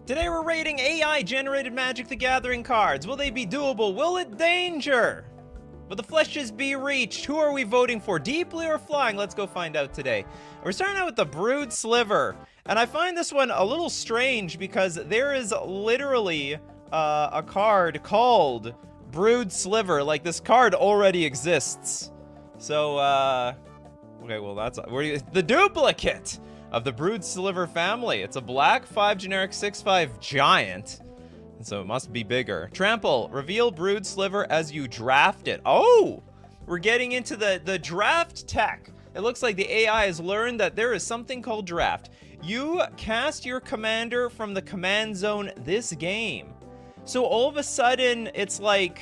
Today we're rating AI-generated Magic the Gathering cards. Will they be doable? Will it danger? Will the fleshes be reached? Who are we voting for? Deeply or flying? Let's go find out today. We're starting out with the Brood Sliver. And I find this one a little strange because there is literally a card called Brood Sliver. Like, this card already exists. So, okay, well, that's the duplicate of the Brood Sliver family. It's a black 5 generic 6/5 giant. So it must be bigger. Trample. Reveal Brood Sliver as you draft it. Oh! We're getting into the draft tech. It looks like the AI has learned that there is something called draft. You cast your commander from the command zone this game. So all of a sudden, it's like,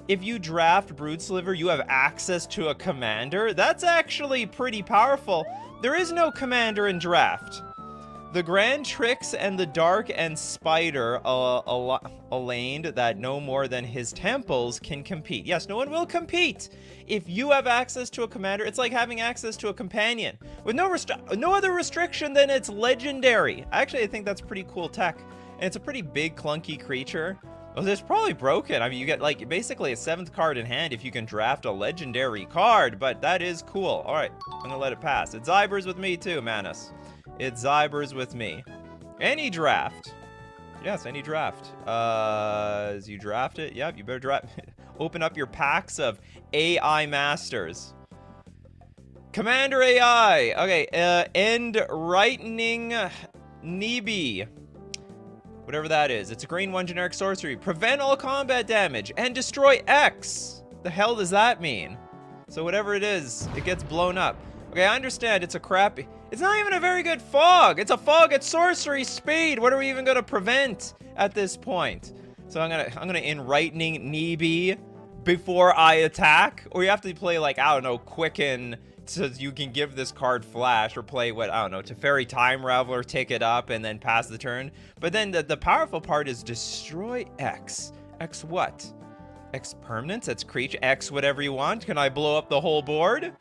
if you draft Brood Sliver, you have access to a commander. That's actually pretty powerful. There is no commander in draft. The Grand Tricks and the Dark and Spider aligned that no more than his temples can compete. Yes, no one will compete. If you have access to a commander, it's like having access to a companion. With no other restriction than it's legendary. Actually, I think that's pretty cool tech. And it's a pretty big, clunky creature. Well, it's probably broken. I mean, you get, like, basically a 7th card in hand if you can draft a legendary card, but that is cool. All right, I'm gonna let it pass. It Zybers with me too, Manus. It Zybers with me. Any draft. Yes, any draft. As you draft it, yep, you better draft. Open up your packs of AI Masters. Commander AI. Okay, End Rightening Nibi. Whatever that is. It's a green 1 generic sorcery. Prevent all combat damage and destroy X. The hell does that mean? So whatever it is, it gets blown up. Okay, I understand it's a crappy... It's not even a very good fog. It's a fog at sorcery speed. What are we even gonna prevent at this point? So I'm gonna Enlightening Nibi before I attack. Or you have to play, like, I don't know, Quicken, so you can give this card flash, or play what, I don't know, Teferi Time Raveler, take it up, and then pass the turn. But then the powerful part is destroy X. X what? X permanence? That's creature. X whatever you want. Can I blow up the whole board?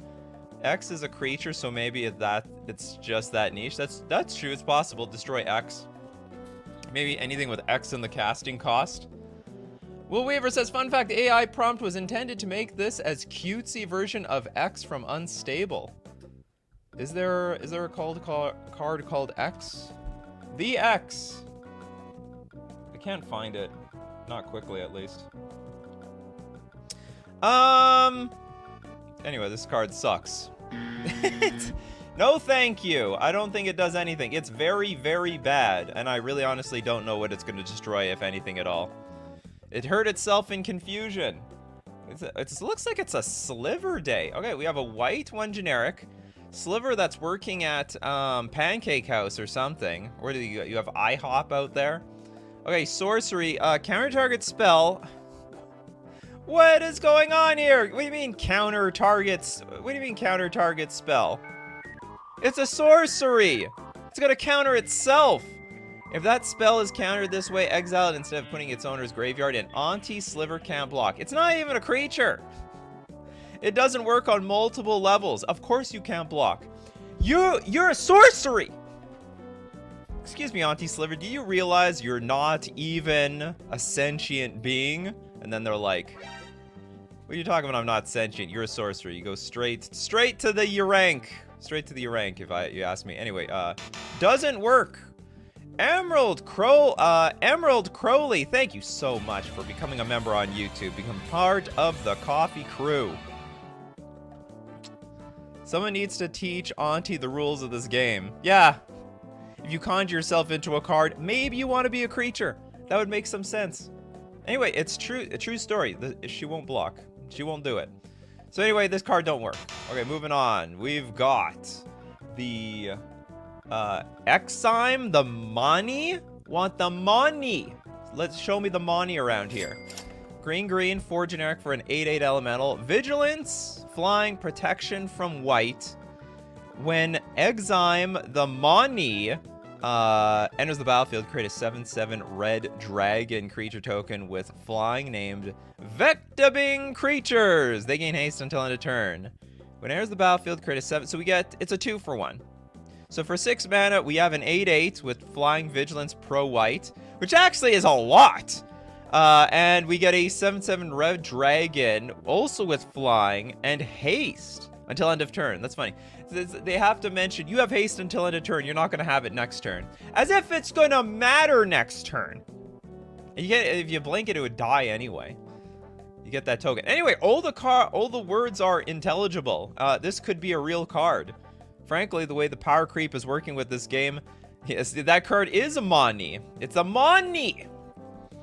X is a creature, so maybe it's just that niche. That's true. It's possible. Destroy X. Maybe anything with X in the casting cost. Will Weaver says, fun fact, the AI prompt was intended to make this as cutesy version of X from Unstable. Is there a card called X? The X. I can't find it. Not quickly, at least. Anyway, this card sucks. No thank you. I don't think it does anything. It's very, very bad, and I really honestly don't know what it's going to destroy, if anything at all. It hurt itself in confusion. It looks like it's a Sliver day. Okay, we have a white 1 generic. Sliver that's working at Pancake House or something. Where do you have IHOP out there? Okay, sorcery. Counter target spell. What is going on here? What do you mean counter targets? What do you mean counter target spell? It's a sorcery. It's gonna counter itself. If that spell is countered this way, exile it instead of putting its owner's graveyard, and Auntie Sliver can't block. It's not even a creature. It doesn't work on multiple levels. Of course you can't block. You're a sorcery. Excuse me, Auntie Sliver, do you realize you're not even a sentient being? And then they're like, what are you talking about? I'm not sentient. You're a sorcerer. You go straight to the rank. Straight to the rank, if you ask me. Anyway, doesn't work. Emerald Crowley, thank you so much for becoming a member on YouTube. Become part of the coffee crew. Someone needs to teach Auntie the rules of this game. Yeah. If you conjure yourself into a card, maybe you want to be a creature. That would make some sense. Anyway, it's a true story. She won't block. She won't do it. So anyway, this card don't work. Okay, moving on. We've got the Exime, the money. Want the money. Let's show me the money around here. Green, 4 generic for an 8/8 elemental. Vigilance, flying, protection from white. When Exime, the money, enters the battlefield, create a 7/7 red dragon creature token with flying named Vectabing Creatures. They gain haste until end of turn. When it enters the battlefield, create a 7. So it's a 2-for-1. So for 6 mana, we have an 8/8 with flying vigilance pro white. which actually is a lot. And we get a 7/7 Red Dragon, also with flying and haste until end of turn. That's funny. They have to mention, you have haste until end of turn. You're not going to have it next turn. As if it's going to matter next turn. And if you blink it, it would die anyway. You get that token. Anyway, all the words are intelligible. This could be a real card. Frankly, the way the power creep is working with this game, yes, that card is a money. It's a money.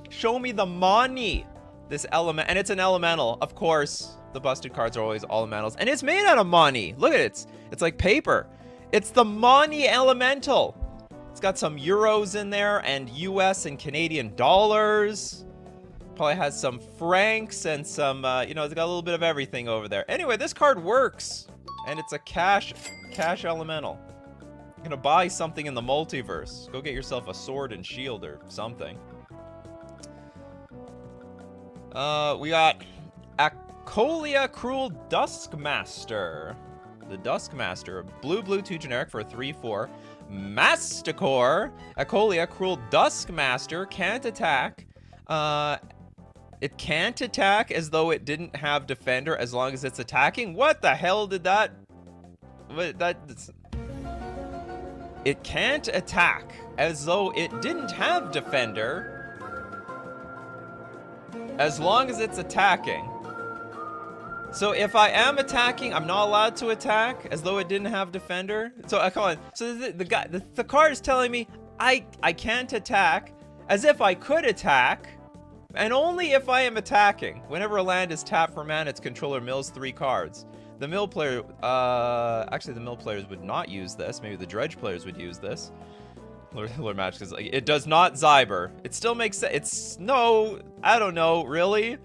Show me the money. This element, and it's an elemental. Of course, the busted cards are always elementals, and it's made out of money. Look at it. It's like paper. It's the money elemental. It's got some euros in there, and US and Canadian dollars. Probably has some francs and some, you know, it's got a little bit of everything over there. Anyway, this card works, and it's a cash elemental. You're gonna buy something in the multiverse. Go get yourself a sword and shield or something. We got Acolia Cruel Duskmaster. The Duskmaster, blue 2 generic for a 3/4. Masticore, Acolia Cruel Duskmaster, can't attack. It can't attack as though it didn't have defender as long as it's attacking. What the hell did that? It can't attack as though it didn't have defender as long as it's attacking. So if I am attacking, I'm not allowed to attack as though it didn't have defender. So I call it. So the card is telling me I can't attack as if I could attack, and only if I am attacking. Whenever a land is tapped for mana, its controller mills 3 cards. The mill player, actually the mill players would not use this. Maybe the dredge players would use this. Lord Magic is like, it does not Zyber. It still makes sense. It's no, I don't know, really?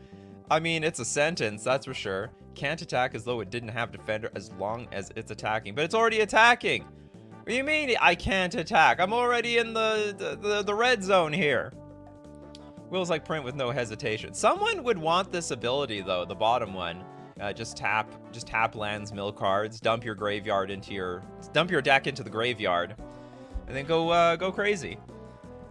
I mean, it's a sentence, that's for sure. Can't attack as though it didn't have defender as long as it's attacking. But it's already attacking. What do you mean I can't attack? I'm already in the red zone here. Will's like print with no hesitation. Someone would want this ability though, the bottom one. Just tap lands, mill cards, dump your deck into the graveyard, and then go crazy.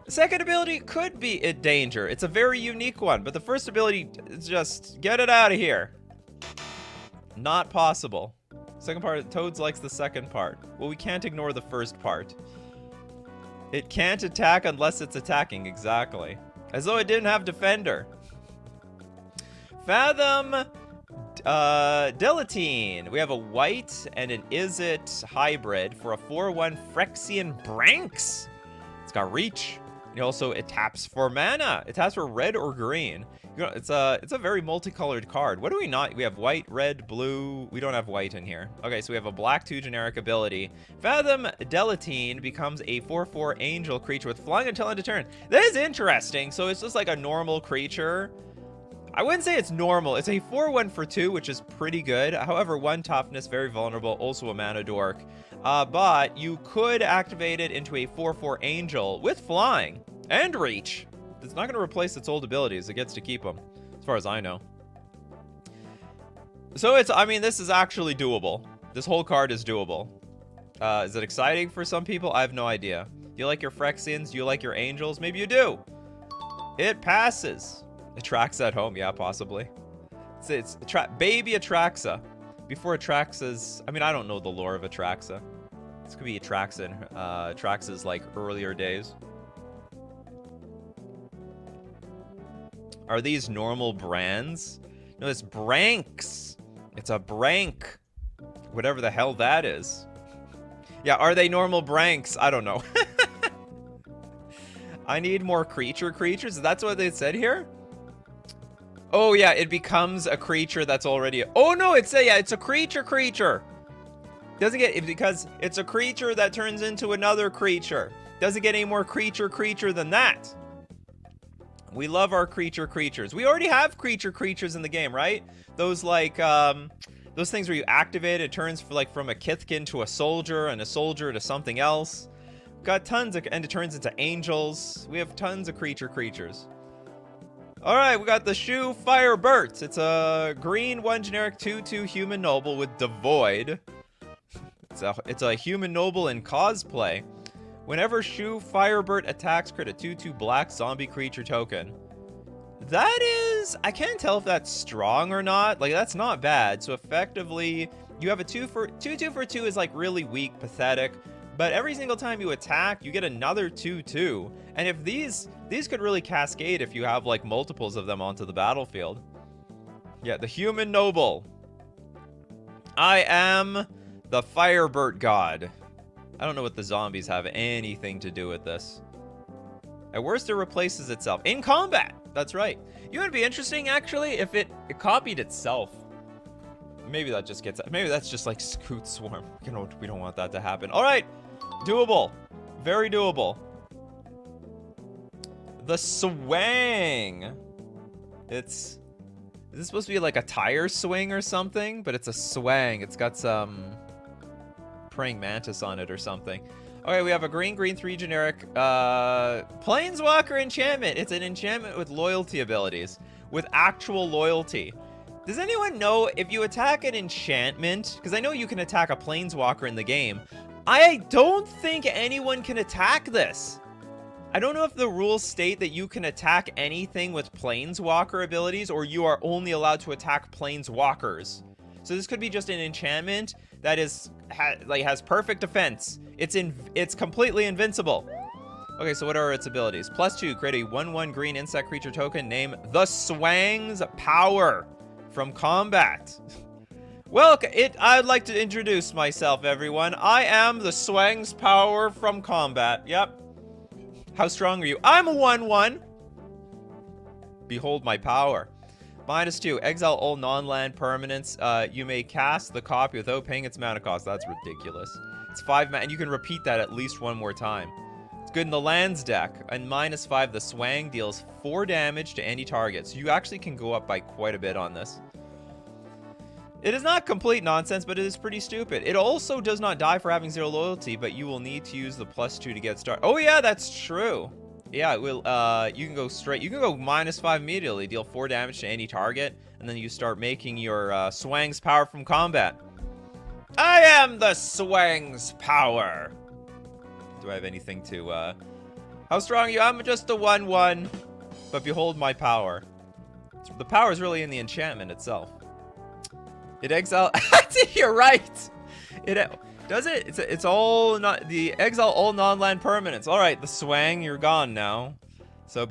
The second ability could be it danger. It's a very unique one, but the first ability is just get it out of here. Not possible. Second part, Toads likes the second part. Well, we can't ignore the first part. It can't attack unless it's attacking, exactly. As though it didn't have defender. Fathom Dilatine. We have a white and an Izzet hybrid for a 4/1 Phyrexian Branks. It's got reach. And also, it taps for mana. It taps for red or green. You know, it's a very multicolored card. What do we not? We have white, red, blue. We don't have white in here. Okay, so we have a black 2 generic ability. Fathom Dilatine becomes a 4/4 angel creature with flying until end of turn. That is interesting. So it's just like a normal creature. I wouldn't say it's normal. It's a 4/1 for 2, which is pretty good. However, 1 toughness, very vulnerable, also a mana dork. But you could activate it into a 4/4 angel with flying and reach. It's not going to replace its old abilities. It gets to keep them, as far as I know. So I mean, this is actually doable. This whole card is doable. Is it exciting for some people? I have no idea. Do you like your Phyrexians? Do you like your angels? Maybe you do. It passes. Atraxa at home, yeah, possibly. It's baby Atraxa. Before Atraxa's, I mean, I don't know the lore of Atraxa. This could be Atraxa in Atraxa's like earlier days. Are these normal brands? No, it's Branks. It's a Brank. Whatever the hell that is. Yeah, are they normal Branks? I don't know. I need more creatures. That's what they said here? Oh yeah, it becomes a creature that's already. Oh no, it's a creature. Doesn't get because it's a creature that turns into another creature. Doesn't get any more creature than that. We love our creatures. We already have creatures in the game, right? Those like those things where you activate it turns from a Kithkin to a soldier and a soldier to something else. Got tons of, and it turns into angels. We have tons of creatures. All right, we got the Shu Firebirds. It's a green 1 generic 2/2 human noble with devoid. It's a human noble in cosplay Whenever Shu Firebird attacks, create a 2/2 black zombie creature token. That is... I can't tell if that's strong or not. Like, that's not bad. So effectively, you have a 2 for 2 is like really weak, pathetic. But every single time you attack, you get another 2/2. And if these could really cascade if you have like multiples of them onto the battlefield. Yeah, the human noble. I am the Firebird god. I don't know what the zombies have anything to do with this. At worst, it replaces itself in combat. That's right. You know, it'd be interesting actually if it copied itself. Maybe that just gets. Maybe that's just like Scoot Swarm. You know, we don't want that to happen. All right, doable, very doable. The swang. Is this supposed to be like a tire swing or something? But it's a swang. It's got some praying mantis on it or something. Okay, we have a green 3 generic Planeswalker enchantment. It's an enchantment with loyalty abilities, with actual loyalty. Does anyone know if you attack an enchantment, because I know you can attack a Planeswalker in the game, I don't think anyone can attack this. I don't know if the rules state that you can attack anything with Planeswalker abilities, or you are only allowed to attack Planeswalkers. So this could be just an enchantment that has perfect defense. It's completely invincible. Okay, so what are its abilities? +2, create a 1/1 green insect creature token named the Swang's Power from combat. Well, I'd like to introduce myself, everyone. I am the Swang's Power from combat. Yep. How strong are you? I'm a 1/1. Behold my power. -2, exile all non-land permanents. You may cast the copy without paying its mana cost. That's ridiculous. It's 5 mana, and you can repeat that at least one more time. It's good in the lands deck. And -5, the swang deals 4 damage to any target. So you actually can go up by quite a bit on this. It is not complete nonsense, but it is pretty stupid. It also does not die for having 0 loyalty, but you will need to use the +2 to get started. Oh yeah, that's true. Yeah, it will. You can go straight. You can go -5 immediately, deal 4 damage to any target, and then you start making your Swang's Power from combat. I am the Swang's Power. Do I have anything to? How strong are you? I'm just a 1/1, but behold my power. The power is really in the enchantment itself. It exile. You're right. It does it. It's all not the exile all non-land permanents. All right, the swang, you're gone now. So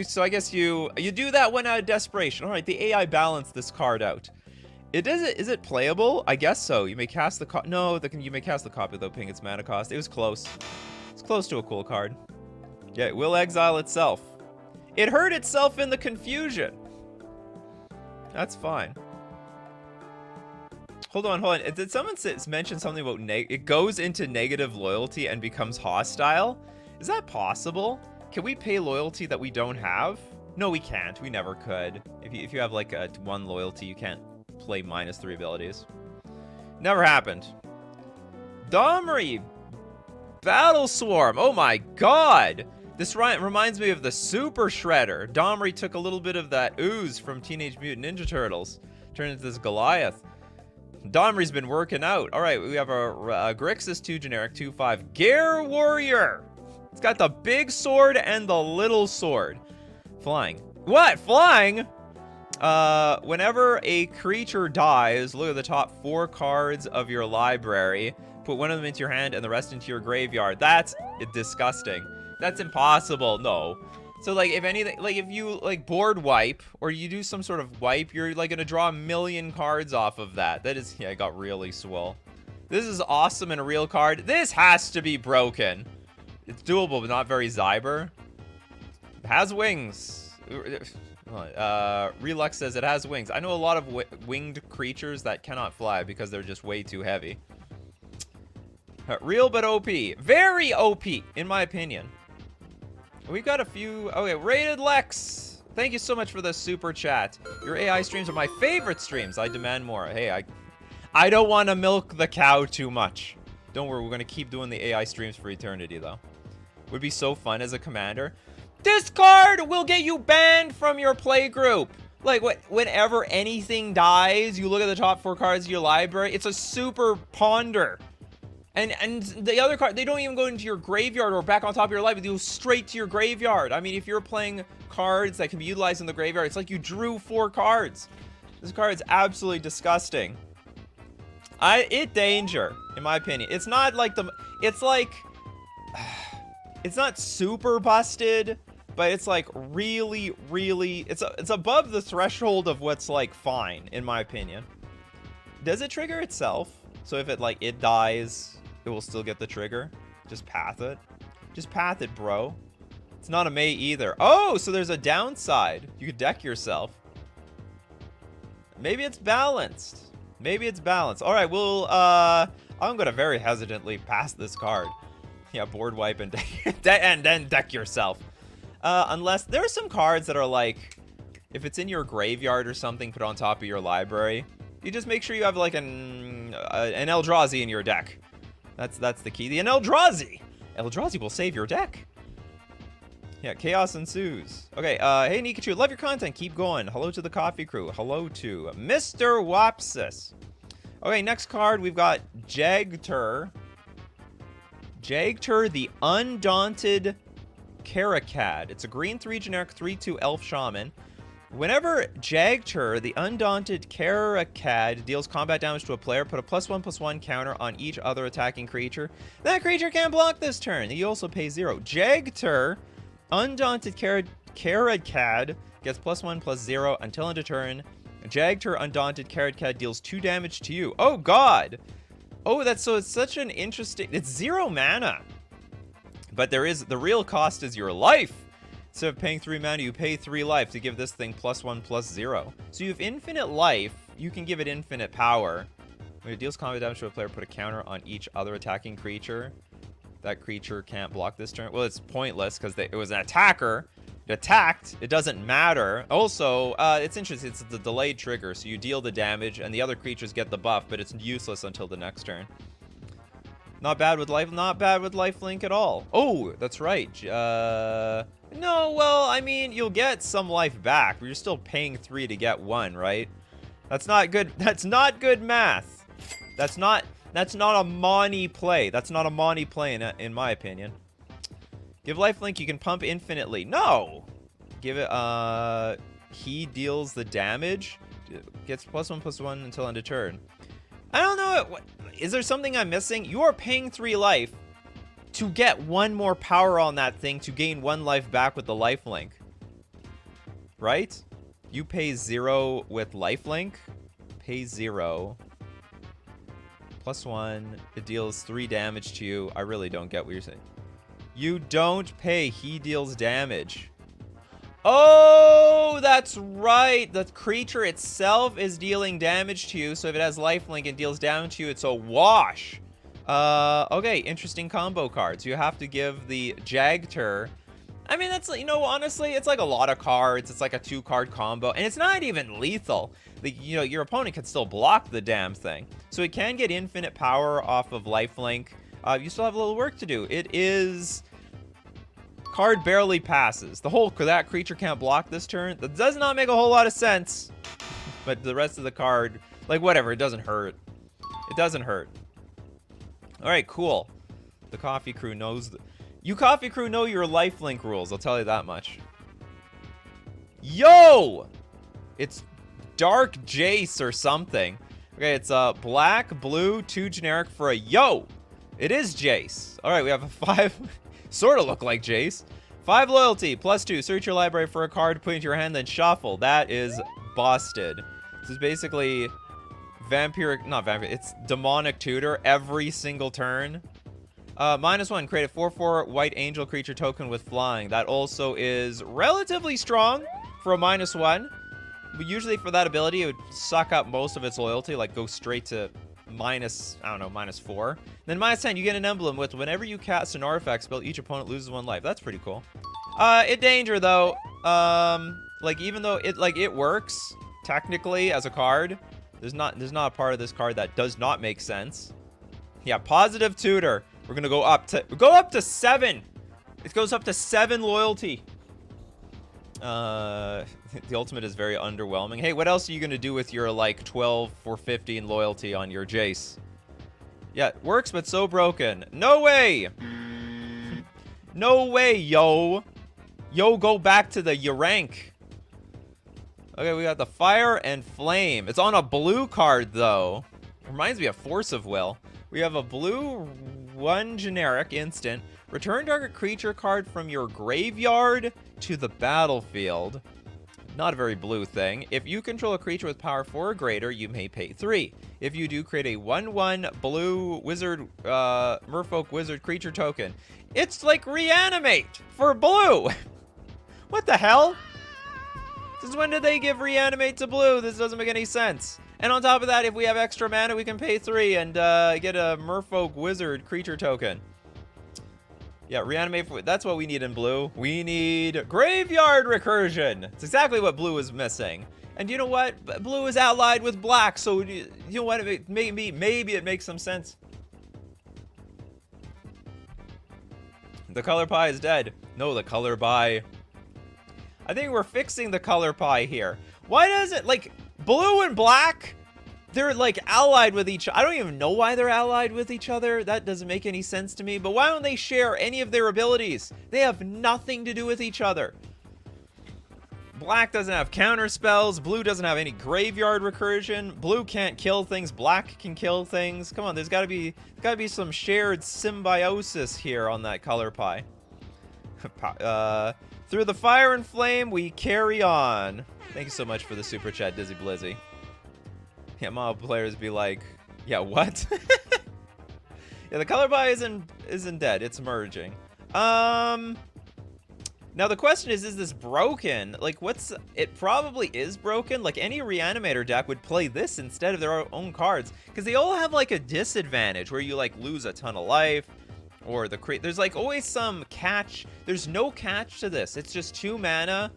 so I guess you do that when out of desperation. All right, the AI balanced this card out. Is it playable? I guess so. You may cast the you may cast the copy without paying its mana cost. It was close. It's close to a cool card. Yeah, it will exile itself. It hurt itself in the confusion. That's fine. Hold on. Did someone mention something about it goes into negative loyalty and becomes hostile? Is that possible? Can we pay loyalty that we don't have? No, we can't. We never could. If you have like a 1 loyalty, you can't play -3 abilities. Never happened. Domri Battle Swarm. Oh my god. This reminds me of the Super Shredder. Domri took a little bit of that ooze from Teenage Mutant Ninja Turtles. Turned into this Goliath. Domri's been working out. All right, we have a Grixis 2 generic 2/5 Gare Warrior. It's got the big sword and the little sword. Flying. What? Flying? Whenever a creature dies, look at the top 4 cards of your library. Put one of them into your hand and the rest into your graveyard. That's disgusting. That's impossible. No. So like if anything, like if you like board wipe or you do some sort of wipe, you're like gonna draw 1,000,000 cards off of that. That is, yeah, I got really swole. This is awesome and a real card. This has to be broken. It's doable, but not very Zyber. It has wings. Relux says it has wings. I know a lot of winged creatures that cannot fly because they're just way too heavy. Real but OP. Very OP, in my opinion. We've got a few. Okay, Rated Lex. Thank you so much for the super chat. Your AI streams are my favorite streams. I demand more. Hey, I don't want to milk the cow too much. Don't worry, we're going to keep doing the AI streams for eternity, though. Would be so fun as a commander. This card will get you banned from your play group. Like, whenever anything dies, you look at the top 4 cards of your library. It's a super ponder. And the other card, they don't even go into your graveyard or back on top of your life. They go straight to your graveyard. I mean, if you're playing cards that can be utilized in the graveyard, it's like you drew 4 cards. This card is absolutely disgusting. It danger, in my opinion. It's not like it's like, it's not super busted, but it's like really, really, it's above the threshold of what's like fine, in my opinion. Does it trigger itself? So if it dies, it will still get the trigger. Just path it. Just path it, bro. It's not a May either. Oh, so there's a downside. You could deck yourself. Maybe it's balanced. Maybe it's balanced. All right, well, I'm gonna very hesitantly pass this card. Yeah, board wipe and and then deck yourself. Unless there are some cards that are like, if it's in your graveyard or something, put on top of your library. You just make sure you have like an Eldrazi in your deck. That's the key. The Eldrazi. Eldrazi will save your deck. Yeah, chaos ensues. Okay, hey Nikachu, love your content. Keep going. Hello to the coffee crew. Hello to Mr. Wapsis. Okay, next card we've got Jagter. Jagter the Undaunted Karakad. It's a green 3 generic 3/2 elf shaman. Whenever Jagter, the Undaunted Karakad, deals combat damage to a player, put a +1/+1 counter on each other attacking creature. That creature can't block this turn. He also pays 0. Jagter, Undaunted Karakad, gets +1/+0 until end of turn. Jagter, Undaunted Karakad deals 2 damage to you. Oh god! Oh, it's such an interesting... It's 0 mana. But the real cost is your life. Instead of paying 3 mana, you pay 3 life to give this thing +1/+0. So you have infinite life. You can give it infinite power. When it deals combat damage to a player, put a counter on each other attacking creature. That creature can't block this turn. Well, it's pointless because it was an attacker. It attacked. It doesn't matter. Also, it's interesting. It's the delayed trigger. So you deal the damage, and the other creatures get the buff, but it's useless until the next turn. Not bad with life. Not bad with lifelink at all. Oh, that's right. No, well, I mean, you'll get some life back, but you're still paying 3 to get 1, right? That's not good. That's not good math. That's not a money play. That's not a money play in my opinion. Give lifelink, you can pump infinitely. No! Give it, he deals the damage. Gets +1/+1 until end of turn. I don't know. Is there something I'm missing? You are paying 3 life to get 1 more power on that thing to gain 1 life back with the lifelink. Right? You pay 0 with lifelink. Pay 0. +1. It deals 3 damage to you. I really don't get what you're saying. You don't pay. He deals damage. Oh, that's right. The creature itself is dealing damage to you. So if it has lifelink and deals damage to you, it's a wash. Okay, interesting combo cards. You have to give the Jagter. I mean, that's, you know, honestly, it's like a lot of cards. It's like a 2-card combo, and it's not even lethal. Like, you know, your opponent can still block the damn thing. So it can get infinite power off of lifelink. You still have a little work to do. It is... Card barely passes. That creature can't block this turn. That does not make a whole lot of sense. But the rest of the card, like, whatever, it doesn't hurt. It doesn't hurt. Alright, cool. The coffee crew knows... You coffee crew know your lifelink rules, I'll tell you that much. Yo! It's Dark Jace or something. Okay, it's black, blue, 2 generic for a yo! It is Jace. Alright, we have a 5... sort of look like Jace. 5 loyalty, +2. Search your library for a card, put it into your hand, then shuffle. That is busted. This is basically it's demonic tutor every single turn. -1, create a 4/4 white angel creature token with flying. That also is relatively strong for a -1. But usually for that ability, it would suck up most of its loyalty, like go straight to -4. Then -10, you get an emblem with whenever you cast an artifact spell, each opponent loses 1 life. That's pretty cool. It danger though. Like even though it works technically as a card, there's not a part of this card that does not make sense. Yeah, positive tutor. We're gonna go up to 7. It goes up to 7 loyalty. The ultimate is very underwhelming. Hey, what else are you gonna do with your like 12 for 50 in loyalty on your Jace? Yeah, it works, but so broken. No way! No way, yo! Yo, go back to the rank. Okay, we got the Fire and Flame. It's on a blue card, though. Reminds me of Force of Will. We have a blue 1 generic instant. Return target creature card from your graveyard to the battlefield. Not a very blue thing. If you control a creature with power 4 or greater, you may pay 3. If you do, create a 1/1 blue wizard, merfolk wizard creature token. It's like Reanimate for blue. What the hell? Since when did they give Reanimate to blue? This doesn't make any sense. And on top of that, if we have extra mana, we can pay 3 and get a merfolk wizard creature token. Yeah, Reanimate, that's what we need in blue. We need Graveyard Recursion. It's exactly what blue is missing. And you know what? Blue is allied with black, so you know what? Maybe it makes some sense. The color pie is dead. No, the color pie. I think we're fixing the color pie here. Why does it, like, blue and black? They're like allied with each other. I don't even know why they're allied with each other. That doesn't make any sense to me. But why don't they share any of their abilities? They have nothing to do with each other. Black doesn't have counter spells. Blue doesn't have any graveyard recursion. Blue can't kill things. Black can kill things. Come on, there's gotta be some shared symbiosis here on that color pie. Through the Fire and Flame, we carry on. Thank you so much for the super chat, Dizzy Blizzy. Yeah, mob players be like, yeah, what? Yeah, the color pie isn't dead. It's merging. Now the question is this broken? Like, it probably is broken. Like, any Reanimator deck would play this instead of their own cards. Because they all have, like, a disadvantage where you, like, lose a ton of life. Or there's, like, always some catch. There's no catch to this. It's just 2 mana.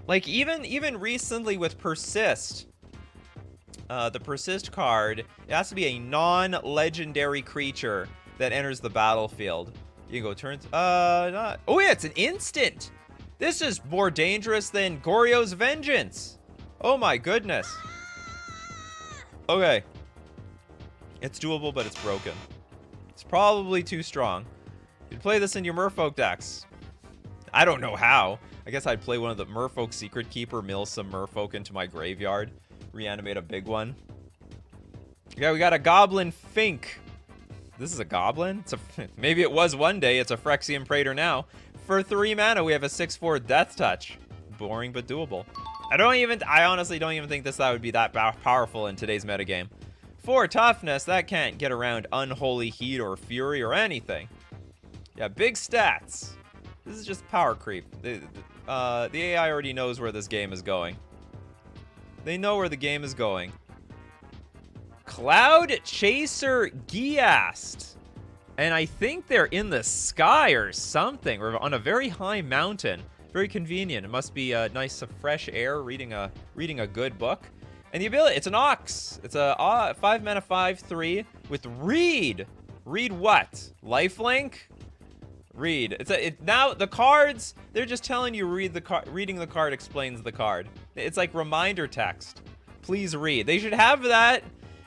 Like, even recently with Persist, the Persist card, it has to be a non-legendary creature that enters the battlefield. You can go turns. Not. Oh yeah, it's an instant. This is more dangerous than Goryo's Vengeance. Oh my goodness. Okay. It's doable, but it's broken. It's probably too strong. You'd play this in your Merfolk decks. I don't know how. I guess I'd play one of the Merfolk Secret Keeper, mill some Merfolk into my graveyard. Reanimate a big one. Yeah, we got a Goblin Fink. This is a Goblin? Maybe it was one day. It's a Phyrexian Praetor now. For 3 mana, we have a 6/4 Death Touch. Boring, but doable. I honestly don't even think that would be that powerful in today's metagame. 4 toughness, that can't get around Unholy Heat or Fury or anything. Yeah, big stats. This is just power creep. The AI already knows where this game is going. They know where the game is going. Cloud Chaser Giast. And I think they're in the sky or something. Or on a very high mountain. Very convenient. It must be a nice fresh air reading a good book. And the ability, it's an Ox. It's a 5 mana 5/3 with Read. Read what? Lifelink? Read. Now the cards, they're just telling you reading the card explains the card. It's like reminder text. Please read. They should have that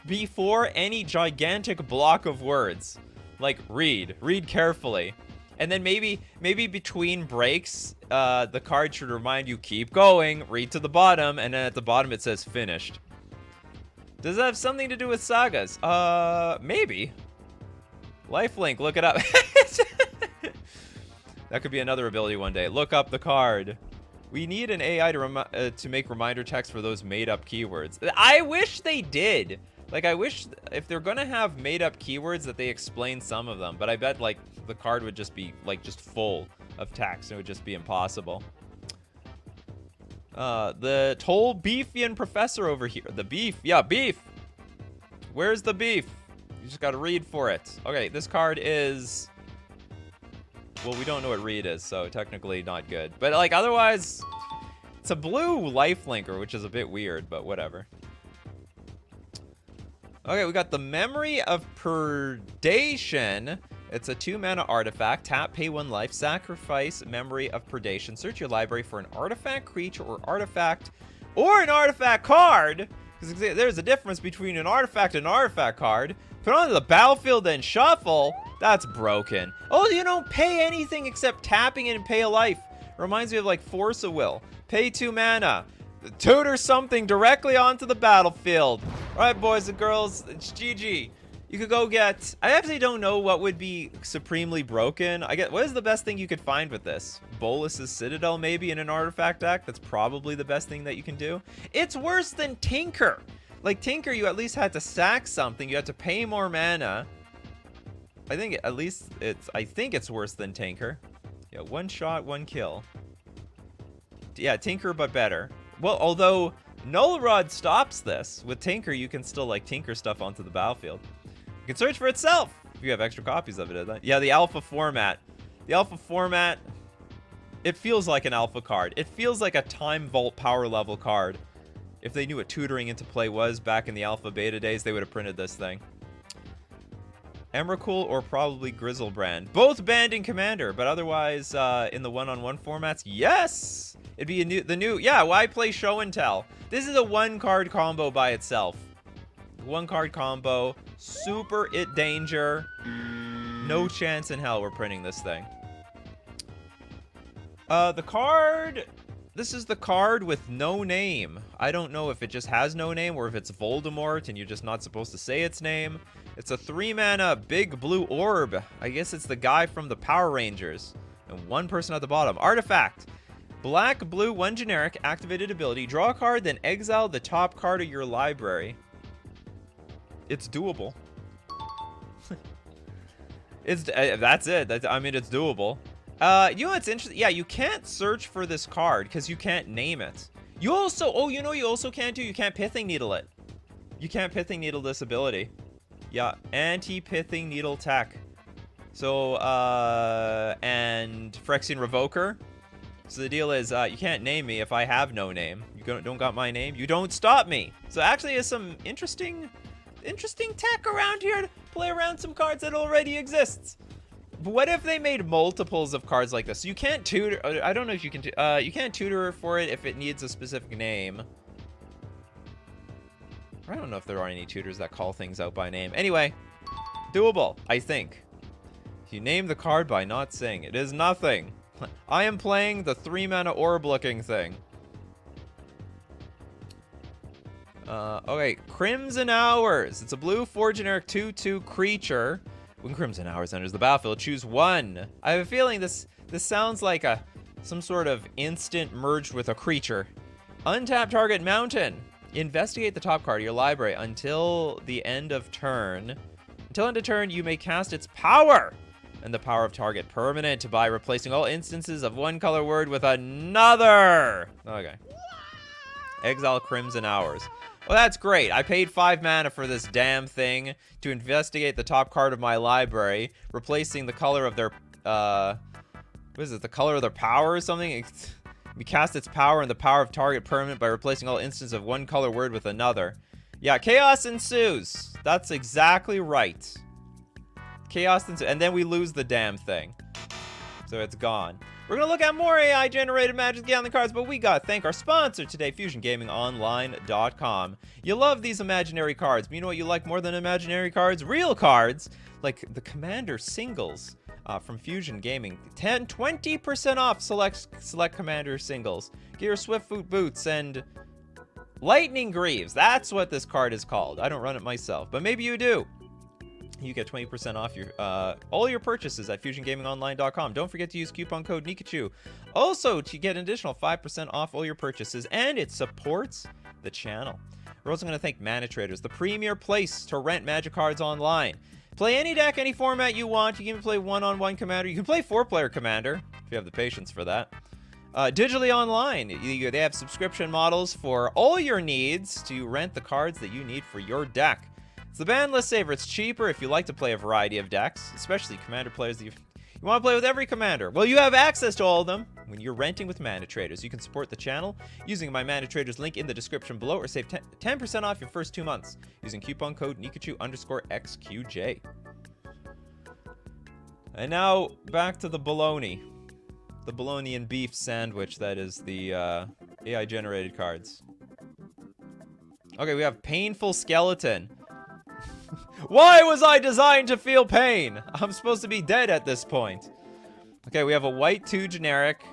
before any gigantic block of words. Like read carefully. And then maybe between breaks, the card should remind you, keep going, read to the bottom, and then at the bottom it says finished. Does that have something to do with sagas? Maybe. Lifelink, look it up. That could be another ability one day. Look up the card. We need an AI to make reminder text for those made-up keywords. I wish they did. Like, I wish if they're gonna have made-up keywords that they explain some of them. But I bet, like, the card would just be, like, just full of text. It would just be impossible. The Toll Beefian Professor over here. The beef. Yeah, beef. Where's the beef? You just gotta read for it. Okay, this card is... Well, we don't know what read is, so technically not good. But, like, otherwise, it's a blue lifelinker, which is a bit weird, but whatever. Okay, we got the Memory of Predation. It's a 2 mana artifact. Tap, pay 1 life, sacrifice Memory of Predation. Search your library for an artifact creature or an artifact card Because there's a difference between an artifact and an artifact card. Put onto the battlefield and shuffle. That's broken. Oh, you don't pay anything except tapping it and pay a life. Reminds me of like Force of Will. Pay 2 mana. Tutor something directly onto the battlefield. All right, boys and girls, it's GG. You could go get... I actually don't know what would be supremely broken. What is the best thing you could find with this? Bolus's Citadel, maybe, in an artifact deck? That's probably the best thing that you can do. It's worse than Tinker. Like, Tinker, you at least had to sack something. You had to pay more mana. I think at least it's... I think it's worse than Tinker. Yeah, 1 shot, 1 kill. Yeah, Tinker, but better. Well, although Null Rod stops this. With Tinker, you can still, like, tinker stuff onto the battlefield. You can search for itself if you have extra copies of it. Yeah, the alpha format. The alpha format, it feels like an alpha card. It feels like a Time Vault power level card. If they knew what tutoring into play was back in the alpha beta days, they would have printed this thing. Emrakul or probably Grizzlebrand. Both banned in Commander, but otherwise in the one-on-one formats, yes! It'd be yeah, why play Show and Tell? This is a 1-card combo by itself. 1-card combo, super it danger. No chance in hell we're printing this thing. The card, this is the card with no name. I don't know if it just has no name or if it's Voldemort and you're just not supposed to say its name. It's a 3-mana big blue orb. I guess it's the guy from the Power Rangers. And 1 person at the bottom. Artifact. Black, blue, 1 generic, activated ability. Draw a card, then exile the top card of your library. It's doable. That's it. I mean, it's doable. You know what's interesting? Yeah, you can't search for this card because you can't name it. You also, oh, you know you also can't do? You can't Pithing Needle it. You can't Pithing Needle this ability. Yeah, anti-Pithing Needle tech. So, and Phyrexian Revoker. So the deal is, you can't name me if I have no name. You don't got my name, you don't stop me. So actually there's some interesting tech around here to play around some cards that already exists. But what if they made multiples of cards like this? So you can't tutor, I don't know if you can, you can't tutor for it if it needs a specific name. I don't know if there are any tutors that call things out by name. Anyway, doable, I think. If you name the card by not saying it is nothing. I am playing the 3-mana orb looking thing. Okay, Crimson Hours. It's a blue 4 generic 2/2 creature. When Crimson Hours enters the battlefield, choose 1. I have a feeling this sounds like some sort of instant merged with a creature. Untap target mountain. Investigate the top card of your library until the end of turn. Until end of turn, you may cast its power and the power of target permanent by replacing all instances of 1 color word with another. Okay. Exile Crimson Hours. Well, that's great. I paid 5 mana for this damn thing to investigate the top card of my library, replacing the color of their, what is it, the color of their power or something? We cast its power and the power of target permanent by replacing all instances of 1 color word with another. Yeah, chaos ensues. That's exactly right. Chaos ensues, and then we lose the damn thing. So it's gone. We're going to look at more AI-generated Magic the Gathering cards, but we got to thank our sponsor today, FusionGamingOnline.com. You love these imaginary cards, but you know what you like more than imaginary cards? Real cards, like the Commander singles from Fusion Gaming. 20% off select Commander singles. Get your Swiftfoot boots and Lightning Greaves. That's what this card is called. I don't run it myself, but maybe you do. You get 20% off your all your purchases at FusionGamingOnline.com. Don't forget to use coupon code Nikachu. Also, to get an additional 5% off all your purchases, and it supports the channel. We're also going to thank Mana Traders, the premier place to rent Magic cards online. Play any deck, any format you want. You can even play one-on-one Commander. You can play 4-player Commander, if you have the patience for that. Digitally online, they have subscription models for all your needs to rent the cards that you need for your deck. It's the bandless saver. It's cheaper if you like to play a variety of decks, especially Commander players that you want to play with every Commander. Well, you have access to all of them when you're renting with Mana Traders. You can support the channel using my Mana Traders link in the description below, or save 10% off your first 2 months using coupon code Nikachu_XQJ. And now back to the bologna. The bologna and beef sandwich that is the AI-generated cards. Okay, we have Painful Skeleton. Why was I designed to feel pain? I'm supposed to be dead at this point. Okay, we have a white 2 generic.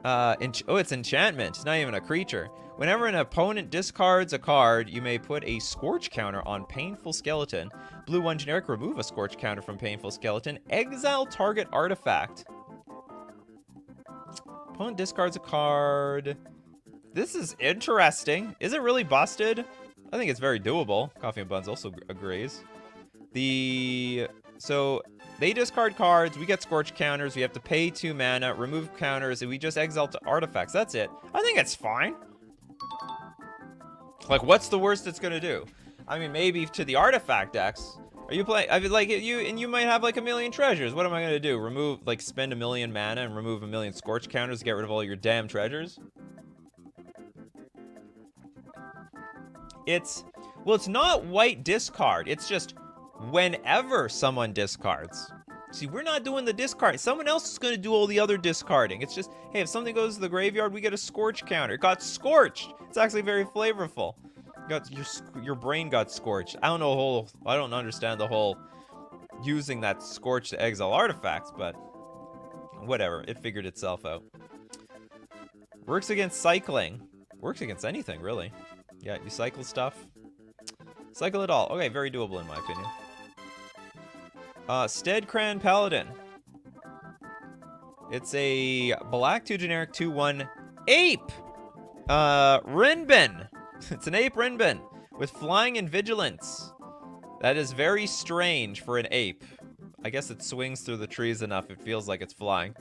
Oh, it's enchantment. It's not even a creature. Whenever an opponent discards a card, you may put a Scorch counter on Painful Skeleton. Blue 1 generic, remove a Scorch counter from Painful Skeleton. Exile target artifact. Opponent discards a card. This is interesting. Is it really busted? I think it's very doable. Coffee and Buns also agrees. So they discard cards, we get Scorch counters, we have to pay 2 mana, remove counters, and we just exile to artifacts. That's it. I think it's fine. Like, what's the worst it's gonna do? I mean, maybe to the artifact decks. Are you playing? I mean, like, you might have like a million treasures. What am I gonna do? Remove, like, spend 1 million mana and remove 1 million Scorch counters to get rid of all your damn treasures? Well, it's not white discard. It's just whenever someone discards. See, we're not doing the discard. Someone else is going to do all the other discarding. It's just, hey, if something goes to the graveyard, we get a Scorch counter. It got scorched. It's actually very flavorful. Your brain got scorched. I don't understand the whole using that scorch to exile artifacts, but whatever. It figured itself out. Works against cycling. Works against anything, really. Yeah, you cycle stuff. Cycle it all. Okay, very doable in my opinion. Steadcran Paladin. It's a black 2 generic 2/1 ape. Rinbin. It's an ape Rinbin with flying and vigilance. That is very strange for an ape. I guess it swings through the trees enough. It feels like it's flying.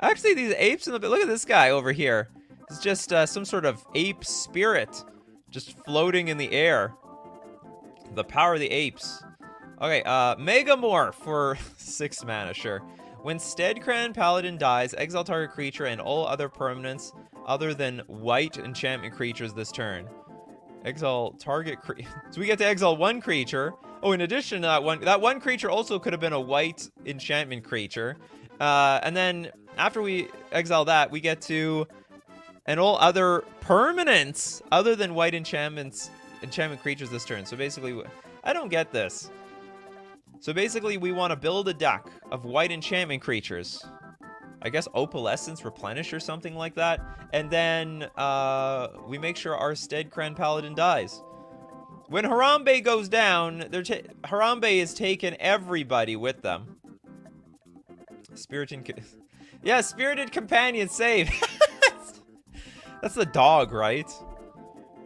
Actually, these apes in the look at this guy over here. It's just some sort of ape spirit, just floating in the air. The power of the apes. Okay, Megamorph for 6 mana, sure. When Steadcran Paladin dies, exile target creature and all other permanents other than white enchantment creatures this turn. Exile target so we get to exile 1 creature. Oh, in addition to that one creature also could have been a white enchantment creature. And then after we exile that, we get to and all other permanents other than white enchantment creatures this turn. So basically, I don't get this. So basically, we want to build a deck of white enchantment creatures. I guess Opalescence Replenish or something like that. And then we make sure our Steadcran Paladin dies. When Harambe goes down, Harambe is taking everybody with them. Spirited Companion save. That's the dog, right?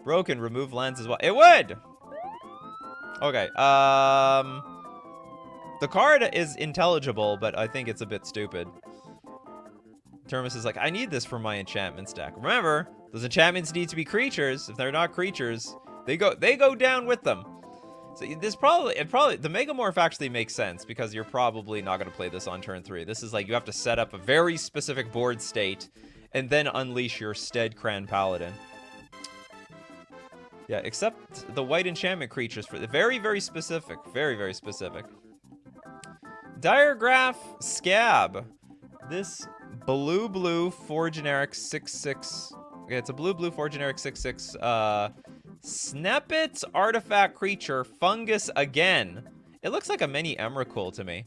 Broken, remove lens as well. It would! Okay, the card is intelligible, but I think it's a bit stupid. Terminus is like, I need this for my enchantments deck. Remember, those enchantments need to be creatures. If they're not creatures, they go down with them. So the Megamorph actually makes sense because you're probably not going to play this on turn 3. This is like you have to set up a very specific board state and then unleash your Steadcran Paladin. Yeah, except the white enchantment creatures for the very, very specific. Very, very specific. Diregraph Scab. This blue 4 generic 6/6. Okay, it's a blue 4 generic 6/6. Sneppet's artifact creature, fungus again. It looks like a mini Emrakul to me.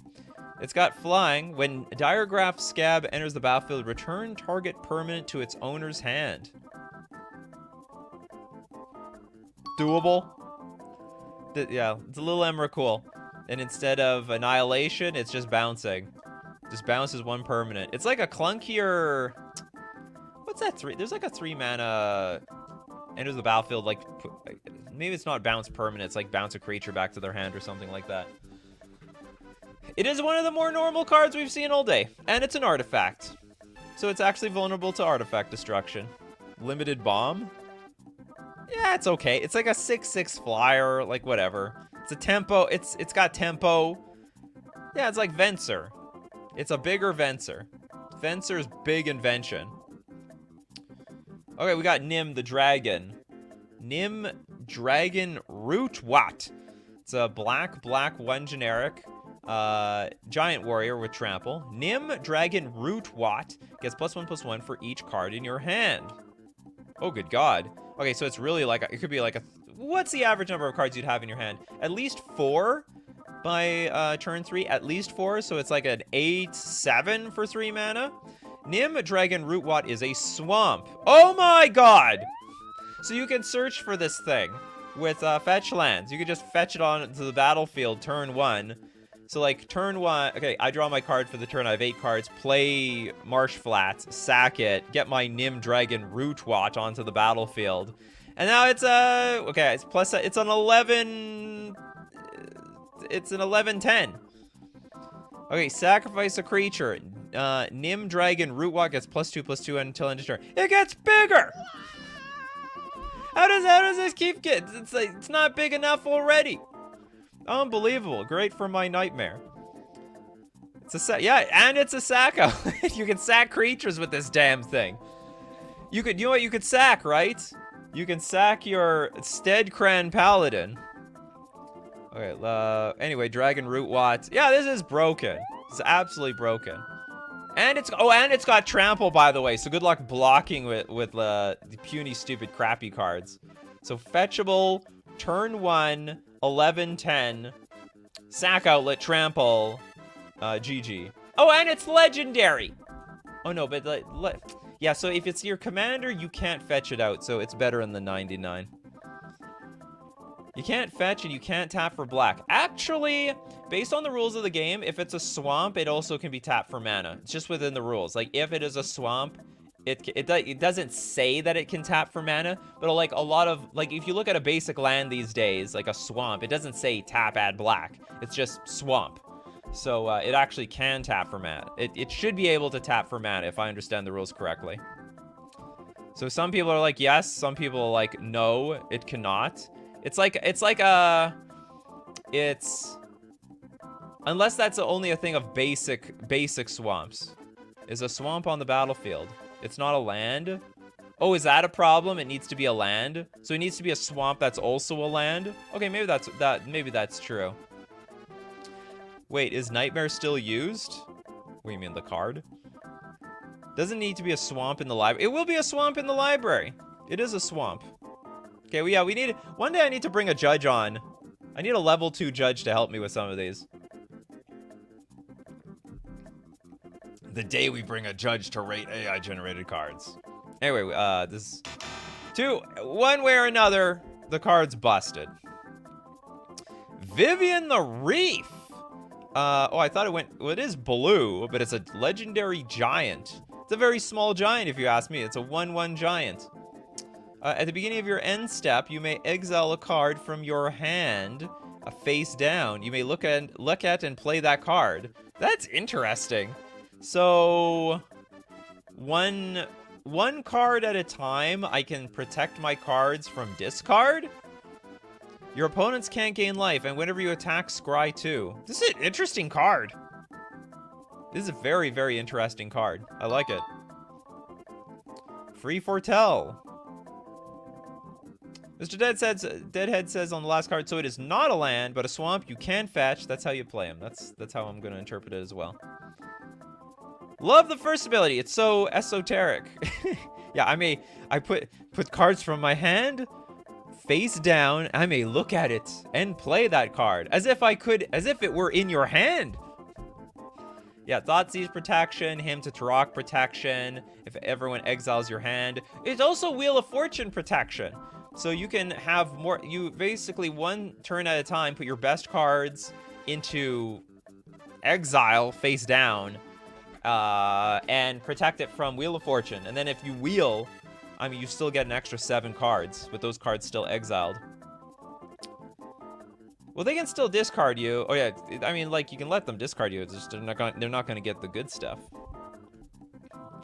It's got flying. When Diregraph Scab enters the battlefield, return target permanent to its owner's hand. Doable. Yeah, it's a little Emrakul. And instead of Annihilation, it's just bouncing. Just bounces 1 permanent. It's like a clunkier... What's that 3? There's like a 3 mana... Enters the battlefield, like... Maybe it's not bounce permanent, it's like bounce a creature back to their hand or something like that. It is one of the more normal cards we've seen all day. And it's an artifact. So it's actually vulnerable to artifact destruction. Limited bomb? Yeah, it's okay. It's like a 6/6 flyer, like whatever. It's a tempo. It's got tempo. Yeah, it's like Venser. It's a bigger Venser. Venser's big invention. Okay, we got Nim the Dragon. Nim Dragon Rootwat. It's a black 1 generic. Giant Warrior with Trample. Nim Dragon Rootwat gets +1/+1 for each card in your hand. Oh, good God. Okay, so it's really like, it could be like what's the average number of cards you'd have in your hand? At least 4 by turn 3. At least 4, so it's like an 8-7 for 3 mana. Nim Dragon Rootwat is a swamp. Oh my god! So you can search for this thing with fetch lands. You can just fetch it onto the battlefield turn 1. So like turn 1, okay, I draw my card for the turn. I have 8 cards. Play Marsh Flats, sack it, get my Nim Dragon Rootwat onto the battlefield. And now it's okay, it's plus it's an 11, it's an 11-10. Okay, sacrifice a creature. Nim Dragon Rootwalk gets +2/+2 until end of turn. It gets bigger. How does this keep getting? It's like it's not big enough already. Unbelievable. Great for my nightmare. It's a yeah, and it's a sack outlet. You can sack creatures with this damn thing. You know what you could sack, right? You can sack your Steadcran Paladin. Okay, anyway, Dragon Rootwat. Yeah, this is broken. It's absolutely broken. And it's got trample, by the way. So good luck blocking with the puny, stupid, crappy cards. So fetchable, turn 1, 11-10, sack outlet, trample, GG. Oh, and it's legendary. Oh no, but yeah. So if it's your commander, you can't fetch it out. So it's better in the 99. You can't fetch and you can't tap for black. Actually, based on the rules of the game, if it's a swamp, it also can be tapped for mana. It's just within the rules. Like, if it is a swamp, it doesn't say that it can tap for mana, but like a lot of, like, if you look at a basic land these days, like a swamp, it doesn't say tap, add black. It's just swamp. So it actually can tap for mana. It should be able to tap for mana, if I understand the rules correctly. So some people are like, yes. Some people are like, no, it cannot. It's unless that's only a thing of basic swamps. Is a swamp on the battlefield? It's not a land? Oh, is that a problem? It needs to be a land? So it needs to be a swamp that's also a land? Okay, maybe that's true. Wait, is Nightmare still used? What do you mean, the card? Doesn't need to be a swamp in the library. It will be a swamp in the library. It is a swamp. Okay, well, yeah, we need... One day I need to bring a judge on. I need a level 2 judge to help me with some of these. The day we bring a judge to rate AI-generated cards. Anyway, this... One way or another, the card's busted. Vivian the Reef! Oh, I thought it went... Well, it is blue, but it's a legendary giant. It's a very small giant, if you ask me. It's a 1/1 giant. At the beginning of your end step, you may exile a card from your hand, face down. You may look at and play that card. That's interesting. So, one card at a time, I can protect my cards from discard. Your opponents can't gain life, and whenever you attack, scry 2. This is an interesting card. This is a very, very interesting card. I like it. Free Foretell. Mr. Deadhead says on the last card, so it is not a land, but a swamp you can fetch. That's how you play him. That's how I'm going to interpret it as well. Love the first ability. It's so esoteric. Yeah, I put cards from my hand face down. I may look at it and play that card as if it were in your hand. Yeah, Thoughtseize protection, Hymn to Tarok protection, if everyone exiles your hand. It's also Wheel of Fortune protection. So you can have more, you basically one turn at a time, put your best cards into exile face down, and protect it from Wheel of Fortune. And then if you wheel, I mean, you still get an extra 7 cards, with those cards still exiled. Well, they can still discard you. Oh yeah, I mean, like, you can let them discard you. It's just they're not gonna get the good stuff.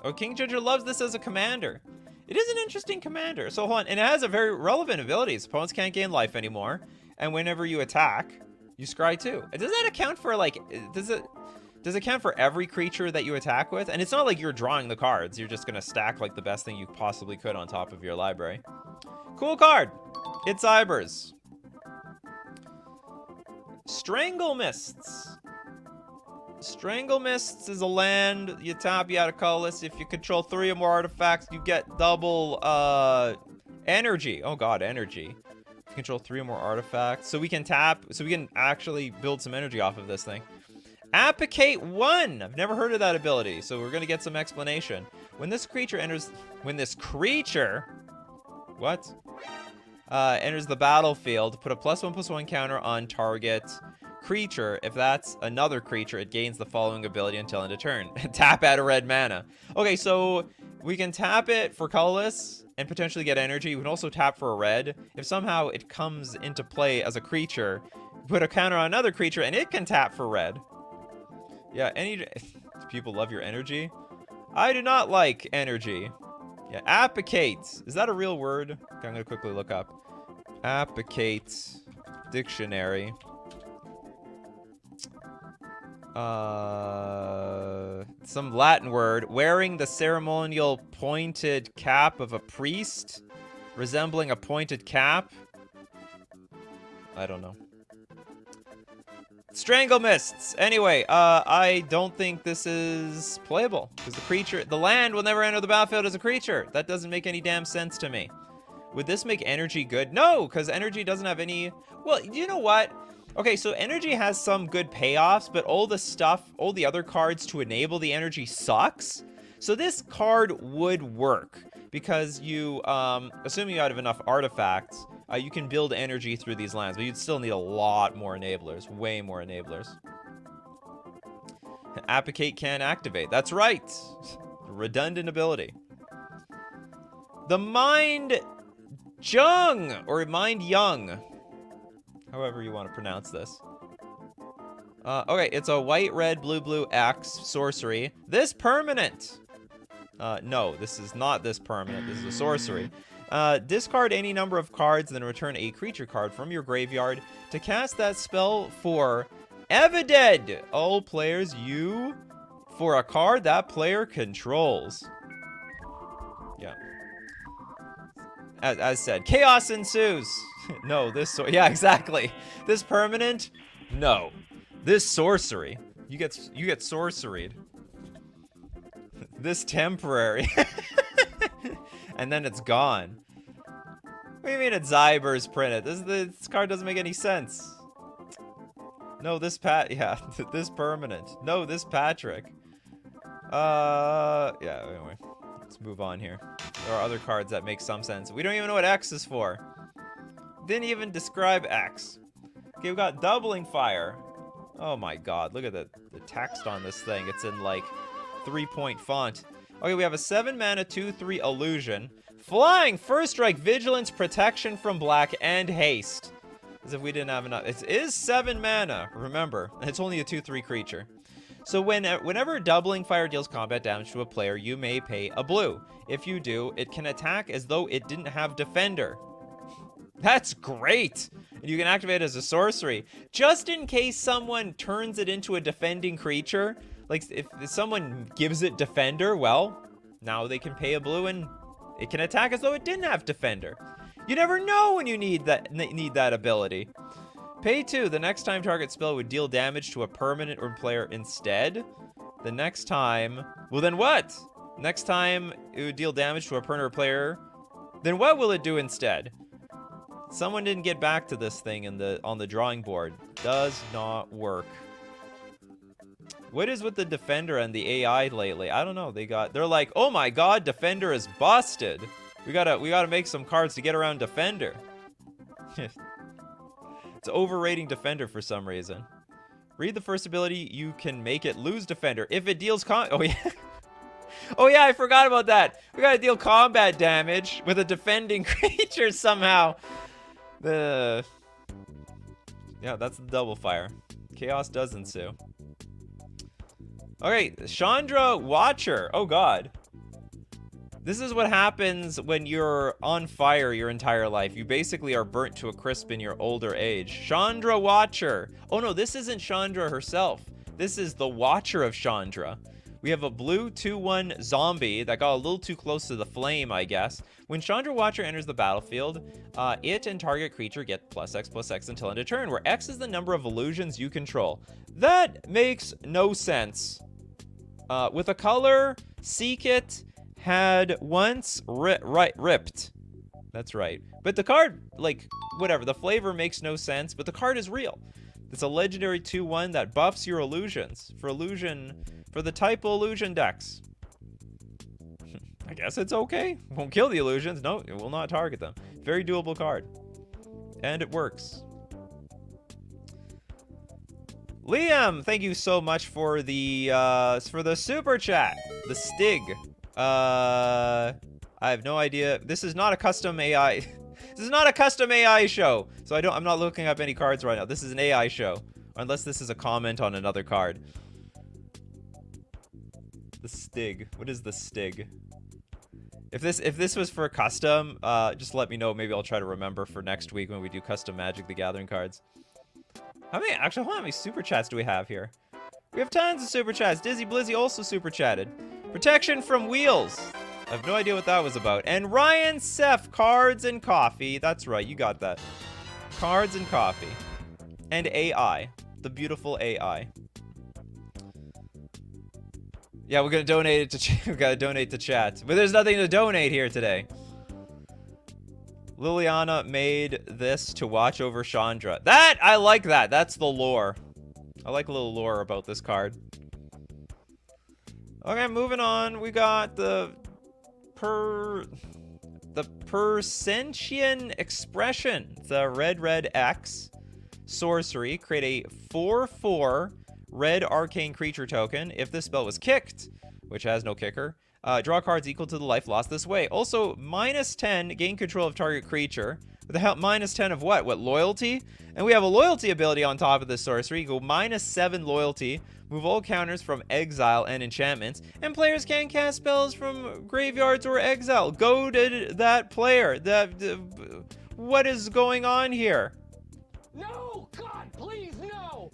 Oh, King Ginger loves this as a commander. It is an interesting commander. So hold on, and it has a very relevant ability. Its opponents can't gain life anymore, and whenever you attack, you scry 2. Does that account for, like, does it count for every creature that you attack with? And it's not like you're drawing the cards. You're just gonna stack like the best thing you possibly could on top of your library. Cool card. It's Ibers. Strangle Mists. Strangle Mists is a land. You tap, you add a colorless. If you control 3 or more artifacts, you get double energy. Oh god, energy. If you control 3 or more artifacts. So we can tap, so we can actually build some energy off of this thing. Applicate 1! I've never heard of that ability, so we're gonna get some explanation. When this creature enters the battlefield, put a +1/+1 counter on target creature. If that's another creature, it gains the following ability until end of turn. Tap out a red mana. Okay, so we can tap it for colorless and potentially get energy. We can also tap for a red. If somehow it comes into play as a creature, put a counter on another creature and it can tap for red. Yeah, people love your energy. I do not like energy. Yeah, applicate. Is that a real word? Okay, I'm gonna quickly look up. Applicate dictionary. Some Latin word. Wearing the ceremonial pointed cap of a priest, resembling a pointed cap. I don't know. Strangle mists. Anyway, I don't think this is playable because the land will never enter the battlefield as a creature. That doesn't make any damn sense to me. Would this make energy good? No, because energy doesn't have any. Well, you know what? Okay, so energy has some good payoffs, but all the other cards to enable the energy sucks. So this card would work because you, assuming you have enough artifacts, you can build energy through these lands, but you'd still need a lot more enablers, way more enablers. Applicate can activate. That's right. Redundant ability. The Mind Jung, or Mind Young. However you want to pronounce this. Okay, it's a white, red, blue, blue, X sorcery. This permanent. No, this is not this permanent. This is a sorcery. Discard any number of cards, then return a creature card from your graveyard to cast that spell for Evided. All players for a card that player controls. Yeah. As said, chaos ensues. No, yeah, exactly. This permanent? No. This sorcery. You get sorceried. This temporary. And then it's gone. What do you mean it's Zyber's printed? This card doesn't make any sense. No, this this permanent. No, this Patrick. Yeah, anyway. Let's move on here. There are other cards that make some sense. We don't even know what X is for. Didn't even describe X. Okay, we've got Doubling Fire. Oh my god, look at the text on this thing. It's in like 3-point font. Okay, we have a 7-mana 2/3 illusion. Flying, first strike, vigilance, protection from black, and haste. As if we didn't have enough. It is 7 mana, remember. And it's only a 2/3 creature. So whenever Doubling Fire deals combat damage to a player, you may pay a blue. If you do, it can attack as though it didn't have Defender. That's great! And you can activate it as a sorcery. Just in case someone turns it into a defending creature, like if someone gives it Defender, well, now they can pay a blue and it can attack as though it didn't have Defender. You never know when you need that ability. Pay 2. The next time target spell would deal damage to a permanent or player instead. The next time... Well, then what? Next time it would deal damage to a permanent or player. Then what will it do instead? Someone didn't get back to this thing on the drawing board. Does not work. What is with the Defender and the AI lately? I don't know. They're like, oh my god, Defender is busted. We gotta make some cards to get around Defender. It's overrating Defender for some reason. Read the first ability. You can make it lose Defender if it deals oh yeah. Oh yeah, I forgot about that. We gotta deal combat damage with a defending creature somehow. Yeah, that's the Double Fire. Chaos does ensue. Okay, Chandra Watcher. Oh god. This is what happens when you're on fire your entire life. You basically are burnt to a crisp in your older age. Chandra Watcher. Oh no, this isn't Chandra herself. This is the Watcher of Chandra. We have a blue 2/1 zombie that got a little too close to the flame, I guess. When Chandra Watcher enters the battlefield, it and target creature get +X/+X until end of turn, where X is the number of illusions you control. That makes no sense. With a color, Seek It had once ripped. That's right. But the card, like, whatever. The flavor makes no sense, but the card is real. It's a legendary 2/1 that buffs your illusions for the typo illusion decks. I guess it's okay. Won't kill the illusions. No, it will not target them. Very doable card. And it works. Liam, thank you so much for the super chat. The Stig. I have no idea. This is not a custom AI. This is not a custom AI show. So I'm not looking up any cards right now. This is an AI show. Unless this is a comment on another card. The Stig. What is the Stig? If this was for custom, just let me know. Maybe I'll try to remember for next week when we do custom Magic the Gathering cards. How many super chats do we have here? We have tons of super chats. Dizzy Blizzy also super chatted. Protection from Wheels. I have no idea what that was about. And Ryan Sef, cards and coffee. That's right, you got that. Cards and coffee. And AI. The beautiful AI. Yeah, we're gonna donate it to we gotta donate to chat. But there's nothing to donate here today. Liliana made this to watch over Chandra. I like that. That's the lore. I like a little lore about this card. Okay, moving on. We got the Persentian Expression. It's a red X sorcery. Create a 4/4 red arcane creature token. If this spell was kicked, which has no kicker, draw cards equal to the life lost this way. Also, -10, gain control of target creature. With a -10 of what? What, loyalty? And we have a loyalty ability on top of this sorcery. Go -7 loyalty. Move all counters from exile and enchantments. And players can cast spells from graveyards or exile. Goaded that player. What is going on here? No! God, please, no!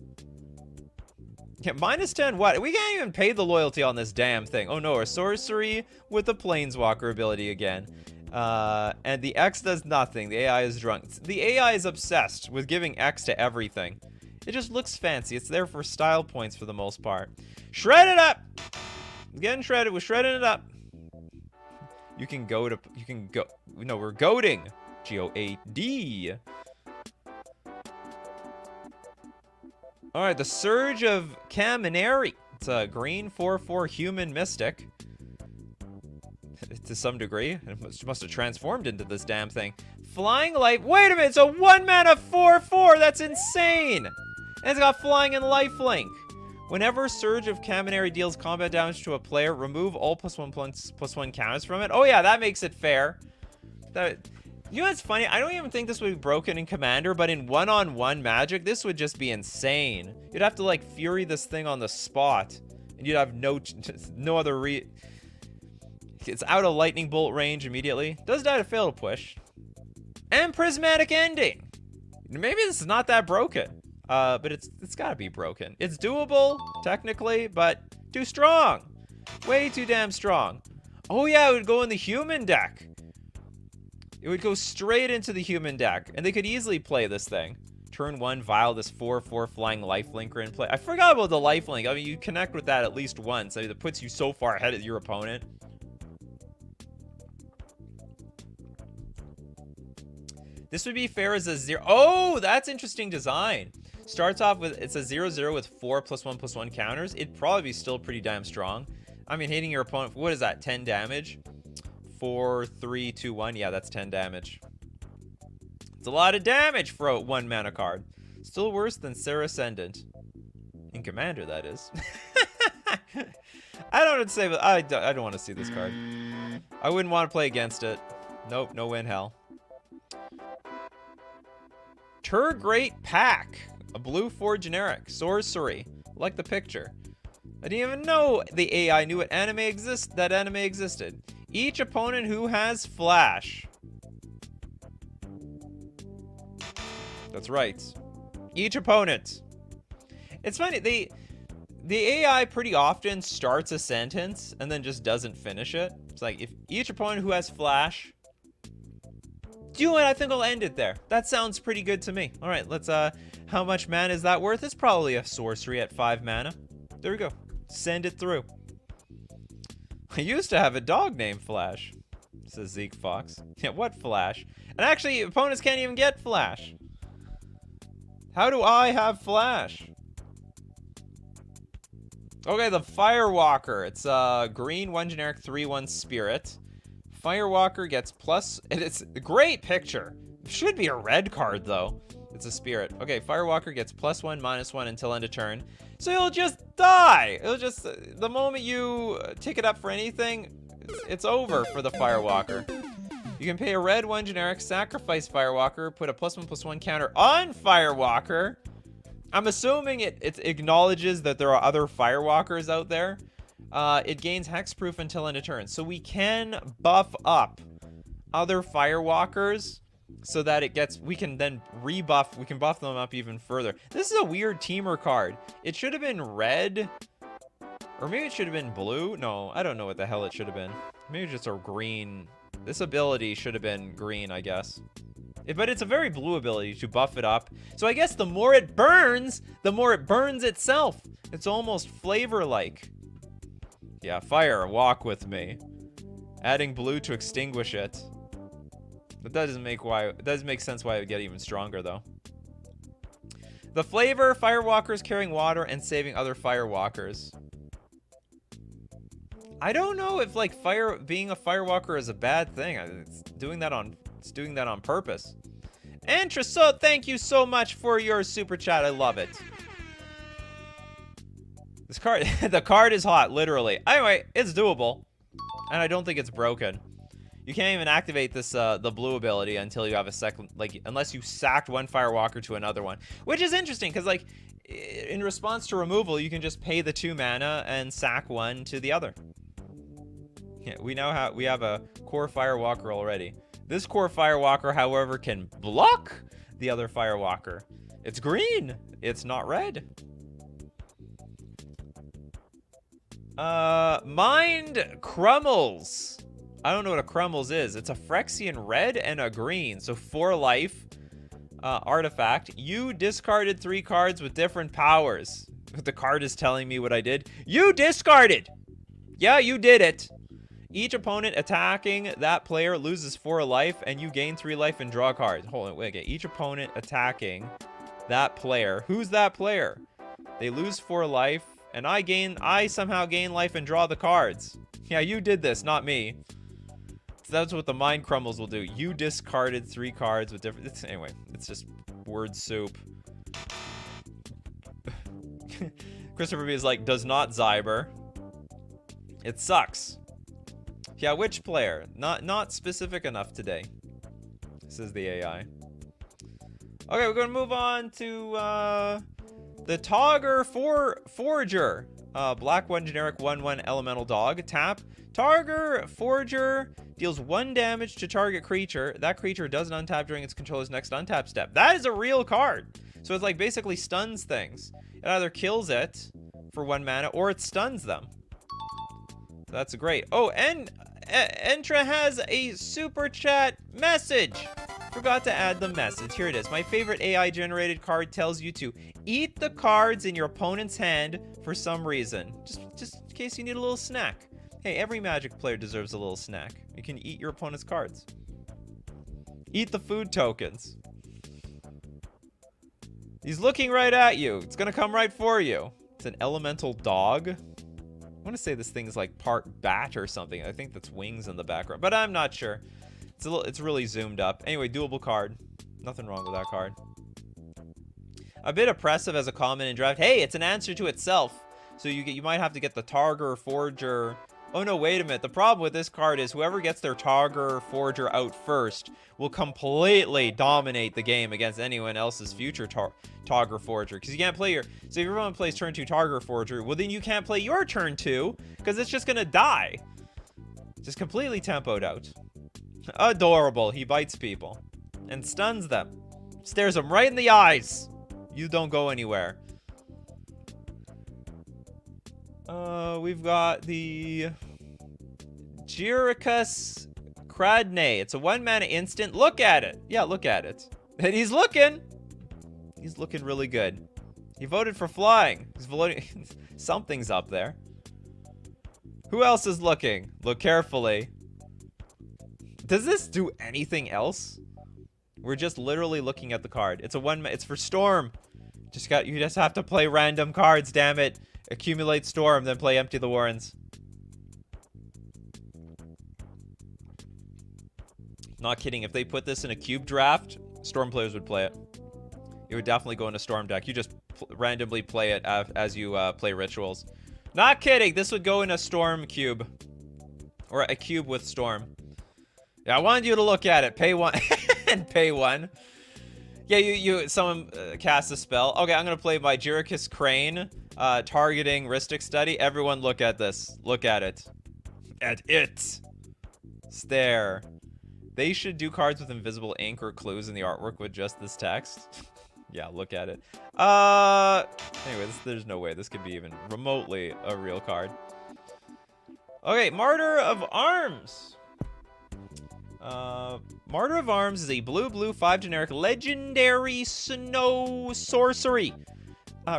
Yeah, -10 what? We can't even pay the loyalty on this damn thing. Oh no, a sorcery with a planeswalker ability again. And the X does nothing. The AI is drunk. The AI is obsessed with giving X to everything. It just looks fancy. It's there for style points for the most part. Shred it up! Getting shredded. We're shredding it up. No, we're goading. G-O-A-D. Alright, the Surge of Kaminari. It's a green 4/4 human mystic. To some degree. It must have transformed into this damn thing. Flying Life. Wait a minute, it's a 1-mana 4/4. That's insane. And it's got Flying and Lifelink. Whenever Surge of Kaminari deals combat damage to a player, remove all +1/+1 counters from it. Oh yeah, that makes it fair. You know what's funny? I don't even think this would be broken in Commander, but in one-on-one Magic, this would just be insane. You'd have to like Fury this thing on the spot, and you'd have no other It's out of Lightning Bolt range immediately. Does die to Fatal Push. And Prismatic Ending. Maybe this is not that broken. But it's gotta be broken. It's doable, technically, but too strong. Way too damn strong. Oh yeah, it would go in the human deck. It would go straight into the human deck. And they could easily play this thing. Turn 1, Vial this 4/4 Flying Lifelinker in play. I forgot about the Lifelink. I mean, you connect with that at least once. I mean, it puts you so far ahead of your opponent. This would be fair as a 0. Oh, that's interesting design. Starts off with, it's a 0/0 with 4 +1/+1 counters. It'd probably be still pretty damn strong. I mean, hitting your opponent, what is that, 10 damage? 4, 3, 2, 1. Yeah, that's 10 damage. It's a lot of damage for a 1-mana card. Still worse than Serra Ascendant. In Commander, that is. I don't know what to say, but I don't want to see this card. I wouldn't want to play against it. Nope, no win hell. Turgreat Pack. A blue 4 generic. Sorcery. Like the picture. I didn't even know the AI knew that anime existed. Each opponent who has Flash. That's right. Each opponent. It's funny, the AI pretty often starts a sentence and then just doesn't finish it. It's like, if each opponent who has Flash. Do you know what? I think I'll end it there. That sounds pretty good to me. All right, let's, how much mana is that worth? It's probably a sorcery at 5 mana. There we go. Send it through. I used to have a dog named Flash. says Zeke Fox. Yeah, what flash? And actually, opponents can't even get flash. How do I have flash? Okay, the Firewalker. It's green, 1 generic, 3/1 spirit. Firewalker gets plus, and it's a great picture. Should be a red card though. It's a spirit. Okay, Firewalker gets +1, -1 until end of turn. So you'll just die. It'll just, the moment you tick it up for anything, it's over for the Firewalker. You can pay a red 1 generic, sacrifice Firewalker, put a +1/+1 counter on Firewalker. I'm assuming it acknowledges that there are other Firewalkers out there. It gains hexproof until end of turn. So we can buff up other Firewalkers so that it gets, we can then rebuff, we can buff them up even further. This is a weird teamer card. It should have been red, or maybe it should have been blue. No, I don't know what the hell it should have been. Maybe just a green. This ability should have been green, I guess. But it's a very blue ability to buff it up. So I guess the more it burns, the more it burns itself. It's almost flavor-like. Yeah, fire, walk with me. Adding blue to extinguish it. That doesn't make sense why it would get even stronger, though. The flavor, Firewalkers carrying water and saving other Firewalkers. I don't know if, like, being a Firewalker is a bad thing. It's doing that on purpose. Antraso, thank you so much for your super chat. I love it. This card, the card is hot, literally. Anyway, it's doable. And I don't think it's broken. You can't even activate this, the blue ability until you have a second, like, unless you sacked one Firewalker to another one. Which is interesting, because, like, in response to removal, you can just pay the 2 mana and sack one to the other. Yeah, we have a core Firewalker already. This core Firewalker, however, can block the other Firewalker. It's green. It's not red. Mind Crummels. I don't know what a Crummels is. It's a Phyrexian red and a green. So 4 life artifact. You discarded 3 cards with different powers. The card is telling me what I did. You discarded. Yeah, you did it. Each opponent attacking that player loses 4 life, and you gain 3 life and draw cards. Hold on, wait, okay. Each opponent attacking that player. Who's that player? They lose 4 life, and I somehow gain life and draw the cards. Yeah, you did this, not me. So that's what the Mind Crumbles will do. You discarded 3 cards with different... Anyway, it's just word soup. Christopher B is like, does not Zyber. It sucks. Yeah, which player? Not specific enough today. This is the AI. Okay, we're going to move on to the Togger Forager. Black 1 generic 1/1 elemental dog. Tap. Togger Forager deals 1 damage to target creature. That creature doesn't untap during its controller's next untap step. That is a real card. So it's like basically stuns things. It either kills it for 1 mana or it stuns them. That's great. Oh, and Entra has a super chat message. Forgot to add the message. Here it is. My favorite AI generated card tells you to eat the cards in your opponent's hand for some reason. Just in case you need a little snack. Hey, every Magic player deserves a little snack. You can eat your opponent's cards. Eat the food tokens. He's looking right at you. It's gonna come right for you. It's an elemental dog. I want to say this thing is like part bat or something. I think that's wings in the background, but I'm not sure. It's really zoomed up. Anyway, doable card. Nothing wrong with that card. A bit oppressive as a common in draft. Hey, it's an answer to itself. So you might have to get the Togger Forager. Oh no, wait a minute. The problem with this card is whoever gets their Togger Forager out first will completely dominate the game against anyone else's future Togger Forager. Because you can't play so if everyone plays turn 2 Togger Forager, well then you can't play your turn 2 because it's just gonna die. Just completely tempoed out. Adorable. He bites people and stuns them. Stares them right in the eyes. You don't go anywhere. We've got the Giricus Cradney. It's a 1 mana instant. Look at it. Yeah, look at it. And he's looking. He's looking really good. He voted for flying. He's voting. Something's up there. Who else is looking? Look carefully. Does this do anything else? We're just literally looking at the card. It's it's for Storm. You just have to play random cards, damn it. Accumulate Storm, then play Empty the Warrens. Not kidding. If they put this in a cube draft, Storm players would play it. It would definitely go in a Storm deck. You just randomly play it as you play rituals. Not kidding. This would go in a Storm cube. Or a cube with Storm. Yeah, I wanted you to look at it. Pay one. And pay one. Yeah, someone cast a spell. Okay, I'm going to play my Jyricus Crane. Targeting Rhystic Study. Everyone look at this. Look at it. At it. Stare. They should do cards with invisible ink or clues in the artwork with just this text. Yeah, look at it. Anyway, there's no way this could be even remotely a real card. Okay, Martyr of Arms. Martyr of Arms is a blue 5 generic legendary snow sorcery.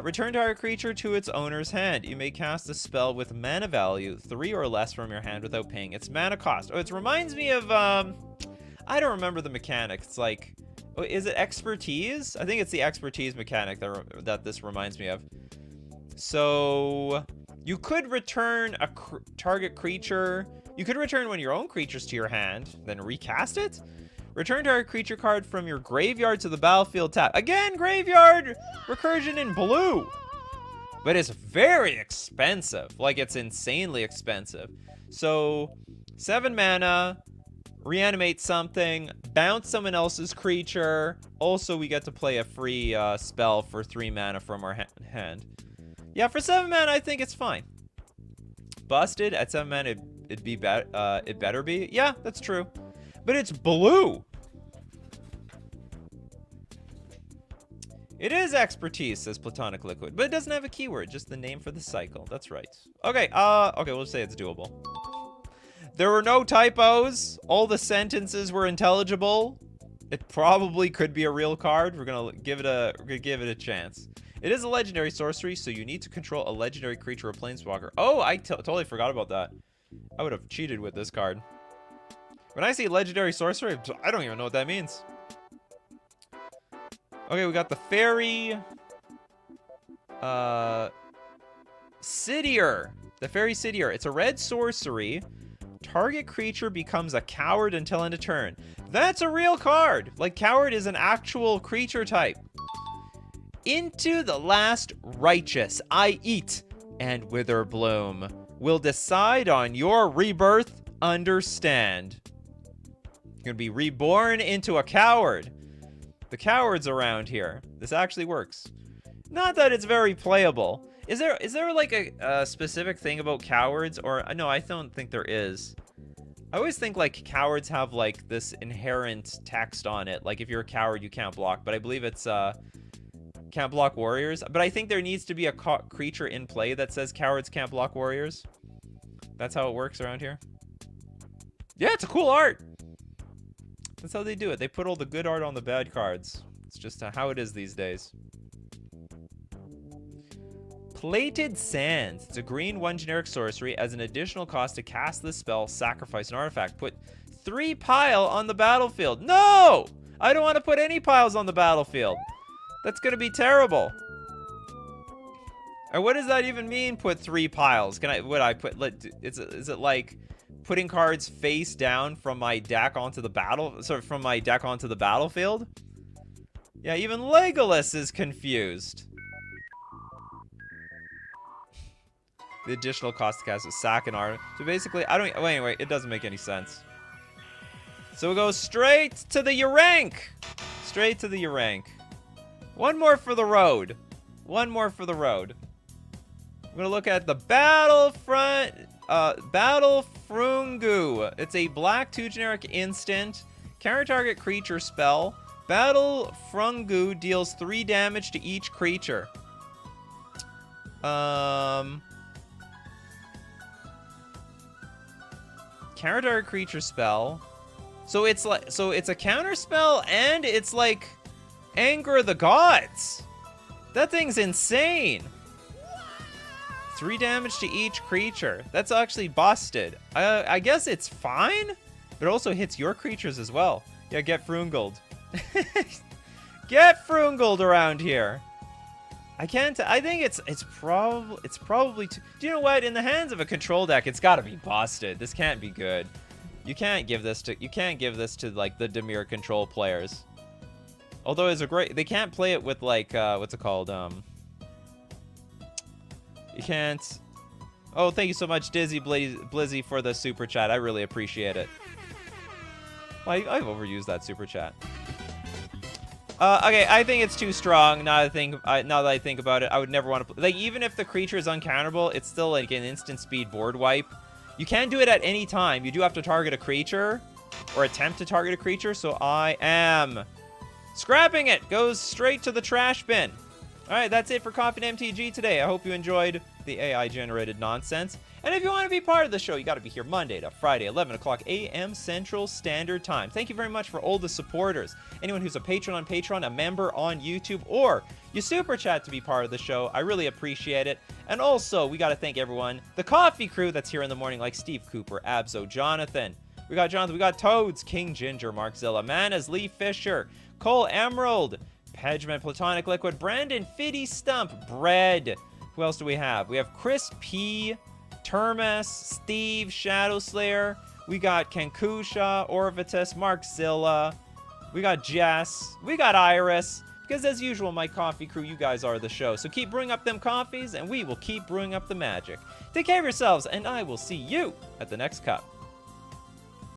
Return target creature to its owner's hand. You may cast a spell with mana value 3 or less from your hand without paying its mana cost. Oh, it reminds me of, I don't remember the mechanic. It's like, is it expertise? I think it's the expertise mechanic that this reminds me of. So, you could return a target creature. You could return one of your own creatures to your hand, then recast it. Return target creature card from your graveyard to the battlefield tap. Again, graveyard recursion in blue. But it's very expensive. Like, it's insanely expensive. So, 7 mana, reanimate something, bounce someone else's creature. Also, we get to play a free spell for 3 mana from our hand. Yeah, for 7 mana, I think it's fine. Busted at 7 mana, it better be. Yeah, that's true. But it's blue. It is expertise, says Platonic Liquid, but it doesn't have a keyword, just the name for the cycle. That's right. Okay, okay, we'll say it's doable. There were no typos. All the sentences were intelligible. It probably could be a real card. We're gonna give it a chance. It is a legendary sorcery, so you need to control a legendary creature or planeswalker. Oh, I totally forgot about that. I would have cheated with this card. When I say legendary sorcery, I don't even know what that means. Okay, we got the fairy Sidier. The fairy Sidier. It's a red sorcery. Target creature becomes a coward until end of turn. That's a real card. Like, coward is an actual creature type. Into the last righteous I eat, and wither bloom. Will decide on your rebirth. Understand. You're gonna be reborn into a coward. The cowards around here. This actually works. Not that it's very playable. Is there like a specific thing about cowards? Or no, I don't think there is. I always think like cowards have like this inherent text on it. Like if you're a coward, you can't block. But I believe it's can't block warriors. But I think there needs to be a creature in play that says cowards can't block warriors. That's how it works around here. Yeah, it's a cool art. That's how they do it. They put all the good art on the bad cards. It's just how it is these days. Plated Sands. It's a green 1 generic sorcery. As an additional cost to cast this spell, sacrifice an artifact. Put 3 pile on the battlefield. No! I don't want to put any piles on the battlefield. That's going to be terrible. And what does that even mean, put 3 piles? Is it like putting cards face down from my deck onto the battlefield? Yeah, even Legolas is confused. The additional cost to cast is sack and art. So basically, anyway, it doesn't make any sense. So we go straight to the Urank. Straight to the Urank. One more for the road. One more for the road. I'm gonna look at the Battlefront, Battle Frungu. It's a black 2 generic instant. Counter target creature spell. Battle Frungu deals 3 damage to each creature. Counter target creature spell. So it's a counter spell and it's like Anger of the Gods. That thing's insane. 3 damage to each creature. That's actually busted. I guess it's fine. But it also hits your creatures as well. Yeah, get Frungold. Get Frungold around here. I can't. I think it's probably. Do you know what? In the hands of a control deck, it's got to be busted. This can't be good. You can't give this to like the Dimir control players. Although it's a great. They can't play it with like what's it called? You can't. Oh, thank you so much, Dizzy Blizzy, for the super chat. I really appreciate it. I've overused that super chat. Okay, I think it's too strong. Now that I think about it, I would never want to play. Like, even if the creature is uncounterable, it's still like an instant speed board wipe. You can't do it at any time. You do have to target a creature, or attempt to target a creature. So I am scrapping it. Goes straight to the trash bin. All right, that's it for Coffee and MTG today. I hope you enjoyed the AI-generated nonsense. And if you want to be part of the show, you got to be here Monday to Friday, 11 o'clock a.m. Central Standard Time. Thank you very much for all the supporters. Anyone who's a patron on Patreon, a member on YouTube, or you super chat to be part of the show, I really appreciate it. And also, we got to thank everyone, the coffee crew that's here in the morning, like Steve Cooper, Abzo, Jonathan. We got Toads, King Ginger, Markzilla, Manas, Lee Fisher, Cole Emerald, Pedgman, Platonic Liquid, Brandon, Fiddy Stump, Bread. Who else do we have? We have Chris P., Termus, Steve, Shadow Slayer. We got Kankusha, Orvitus, Markzilla. We got Jess. We got Iris. Because as usual, my coffee crew, you guys are the show. So keep brewing up them coffees, and we will keep brewing up the magic. Take care of yourselves, and I will see you at the next cup.